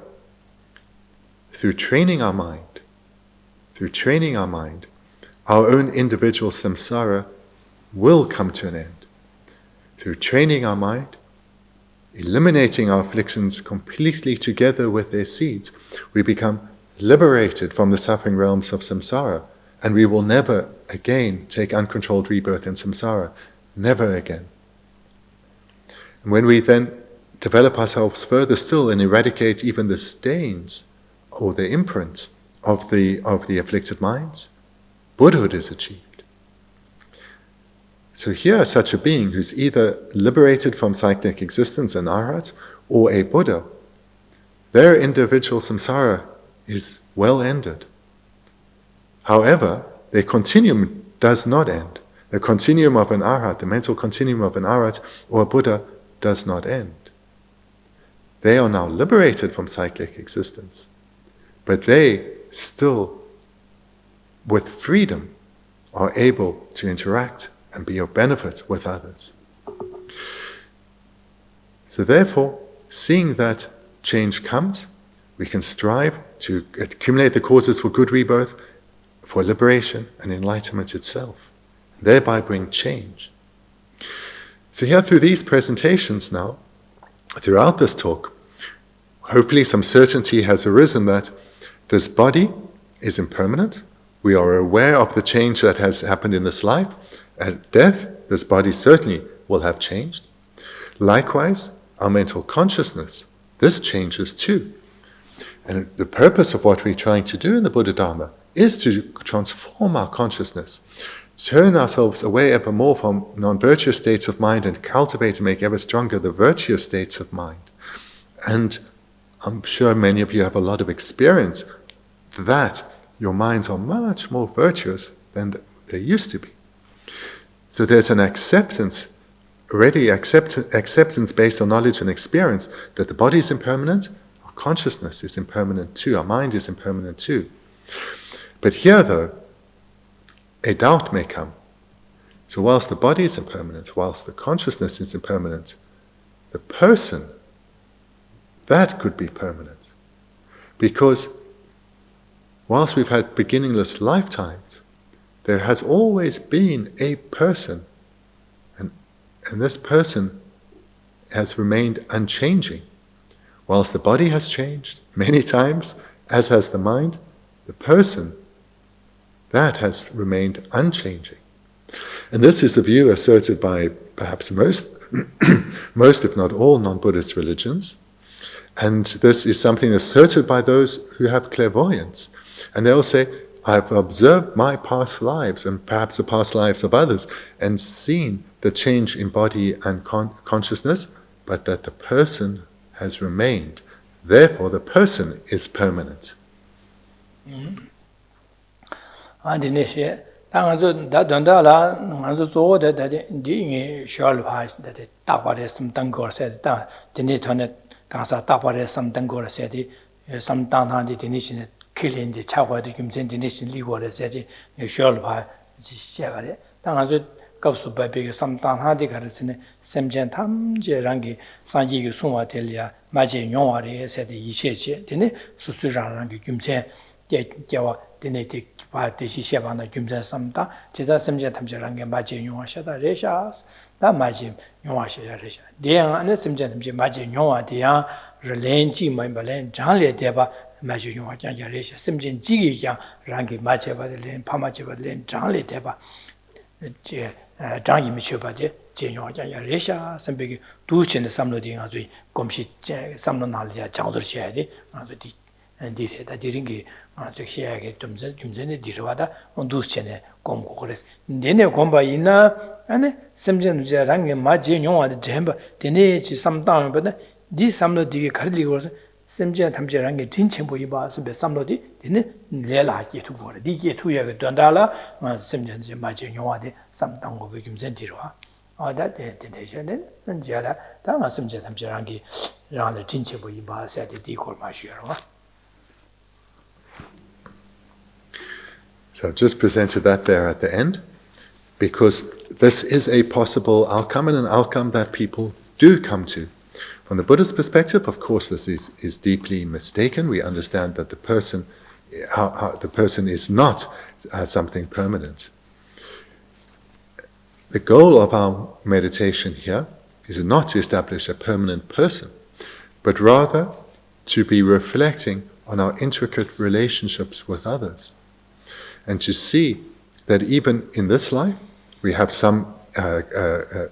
through training our mind, our own individual samsara will come to an end. Through training our mind, eliminating our afflictions completely together with their seeds, we become liberated from the suffering realms of samsara, and we will never again take uncontrolled rebirth in samsara, never again. And when we then develop ourselves further still and eradicate even the stains or the imprints of the afflicted minds, Buddhahood is achieved. So here such a being who's either liberated from cyclic existence, an arhat, or a Buddha, their individual samsara is well ended. However, their continuum does not end. The continuum of an arhat, the mental continuum of an arhat or a Buddha, does not end. They are now liberated from cyclic existence, but they still, with freedom, are able to interact and be of benefit with others. So therefore, seeing that change comes, we can strive to accumulate the causes for good rebirth, for liberation and enlightenment itself, thereby bring change. So here through these presentations now, throughout this talk, hopefully some certainty has arisen that this body is impermanent. We are aware of the change that has happened in this life. At death, this body certainly will have changed. Likewise, our mental consciousness, this changes too. And the purpose of what we're trying to do in the Buddha Dharma is to transform our consciousness, turn ourselves away ever more from non-virtuous states of mind and cultivate and make ever stronger the virtuous states of mind. And I'm sure many of you have a lot of experience that your minds are much more virtuous than they used to be. So there's an acceptance based on knowledge and experience that the body is impermanent, our consciousness is impermanent too, our mind is impermanent too. But here though, a doubt may come. So whilst the body is impermanent, whilst the consciousness is impermanent, the person, that could be permanent. Because whilst we've had beginningless lifetimes, there has always been a person, and this person has remained unchanging. Whilst the body has changed many times, as has the mind, the person, that has remained unchanging. And this is a view asserted by perhaps most if not all non-Buddhist religions. And this is something asserted by those who have clairvoyance. And they'll say, I've observed my past lives and perhaps the past lives of others and seen the change in body and consciousness, but that the person has remained. Therefore, the person is permanent. killing the Chagua the Gimsendination Ligo Seti, Sholpa, Shagare, Tangazu, Gopsu Baby, some Tanhadi Garrison, Semjan Tam, Jerangi, Sanji Suma Telia, Maji Yonari, said the Ishe, Dene, Susurangi Gimse, Jawa, Denetic, Party Shavana Gimsa Samta, Chesa Semjan Tamjaranga, Maji Yonashada Reshas, that Maji Yonasha Resha. Dear and Semjan Maji Yonwa, Dia, Relenji, Mambalen, Janle Deba. Maji Yonwa Jaresha, Simjin Jigi Yang, Rangi Macheva Len, Pamacheva Len, Janle Deba, Jangi Michobaje, Jenwa Jaresha, Sambegi, Duchin, the Samloding Azui, Gomshi, Samlonalia, Chowder Shadi, and did that Diringi, Shag, Tumzen, Dirwada, on Duchene, Gomgores. Then a comba ina, and Simjan Rangi Maji Yonwa, the Jemba, the Nage, some down, but this Samlodi Cardi was. 심지어 탐지랑게 진천보이 봐서 삼로디 되는 레라게 두고래 디게 투야가 된다라 심지어 맞지 용화데 삼당고 비김센티로와 아다 되되셔는 언제라 당아 심지어 탐지랑게 라는 진천보이 봐서 디고 마셔와. So I've just presented that there at the end, because this is a possible outcome and an outcome that people do come to. From the Buddhist perspective, of course, this is deeply mistaken. We understand that the person is not something permanent. The goal of our meditation here is not to establish a permanent person, but rather to be reflecting on our intricate relationships with others, and to see that even in this life we have some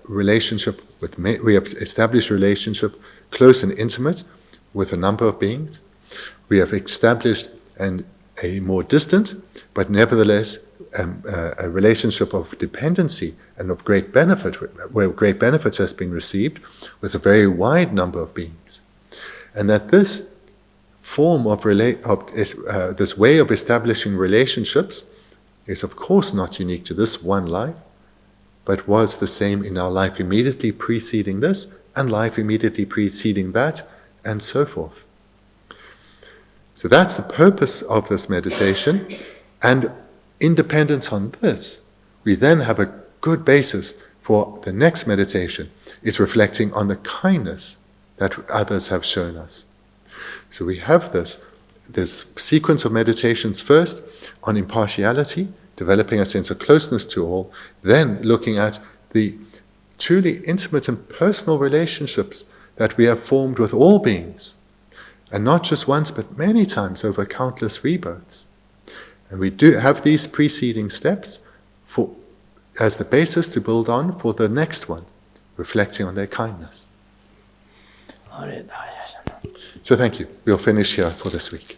relationship we have established relationship close and intimate with a number of beings. We have established a more distant, but nevertheless a relationship of dependency and of great benefit, where great benefit has been received with a very wide number of beings, and that this form of this way of establishing relationships is of course not unique to this one life, but was the same in our life immediately preceding this, and life immediately preceding that, and so forth. So that's the purpose of this meditation, and in dependence on this, we then have a good basis for the next meditation, is reflecting on the kindness that others have shown us. So we have this sequence of meditations, first on impartiality, developing a sense of closeness to all, then looking at the truly intimate and personal relationships that we have formed with all beings, and not just once but many times over countless rebirths. And we do have these preceding steps as the basis to build on for the next one, reflecting on their kindness. So thank you. We'll finish here for this week.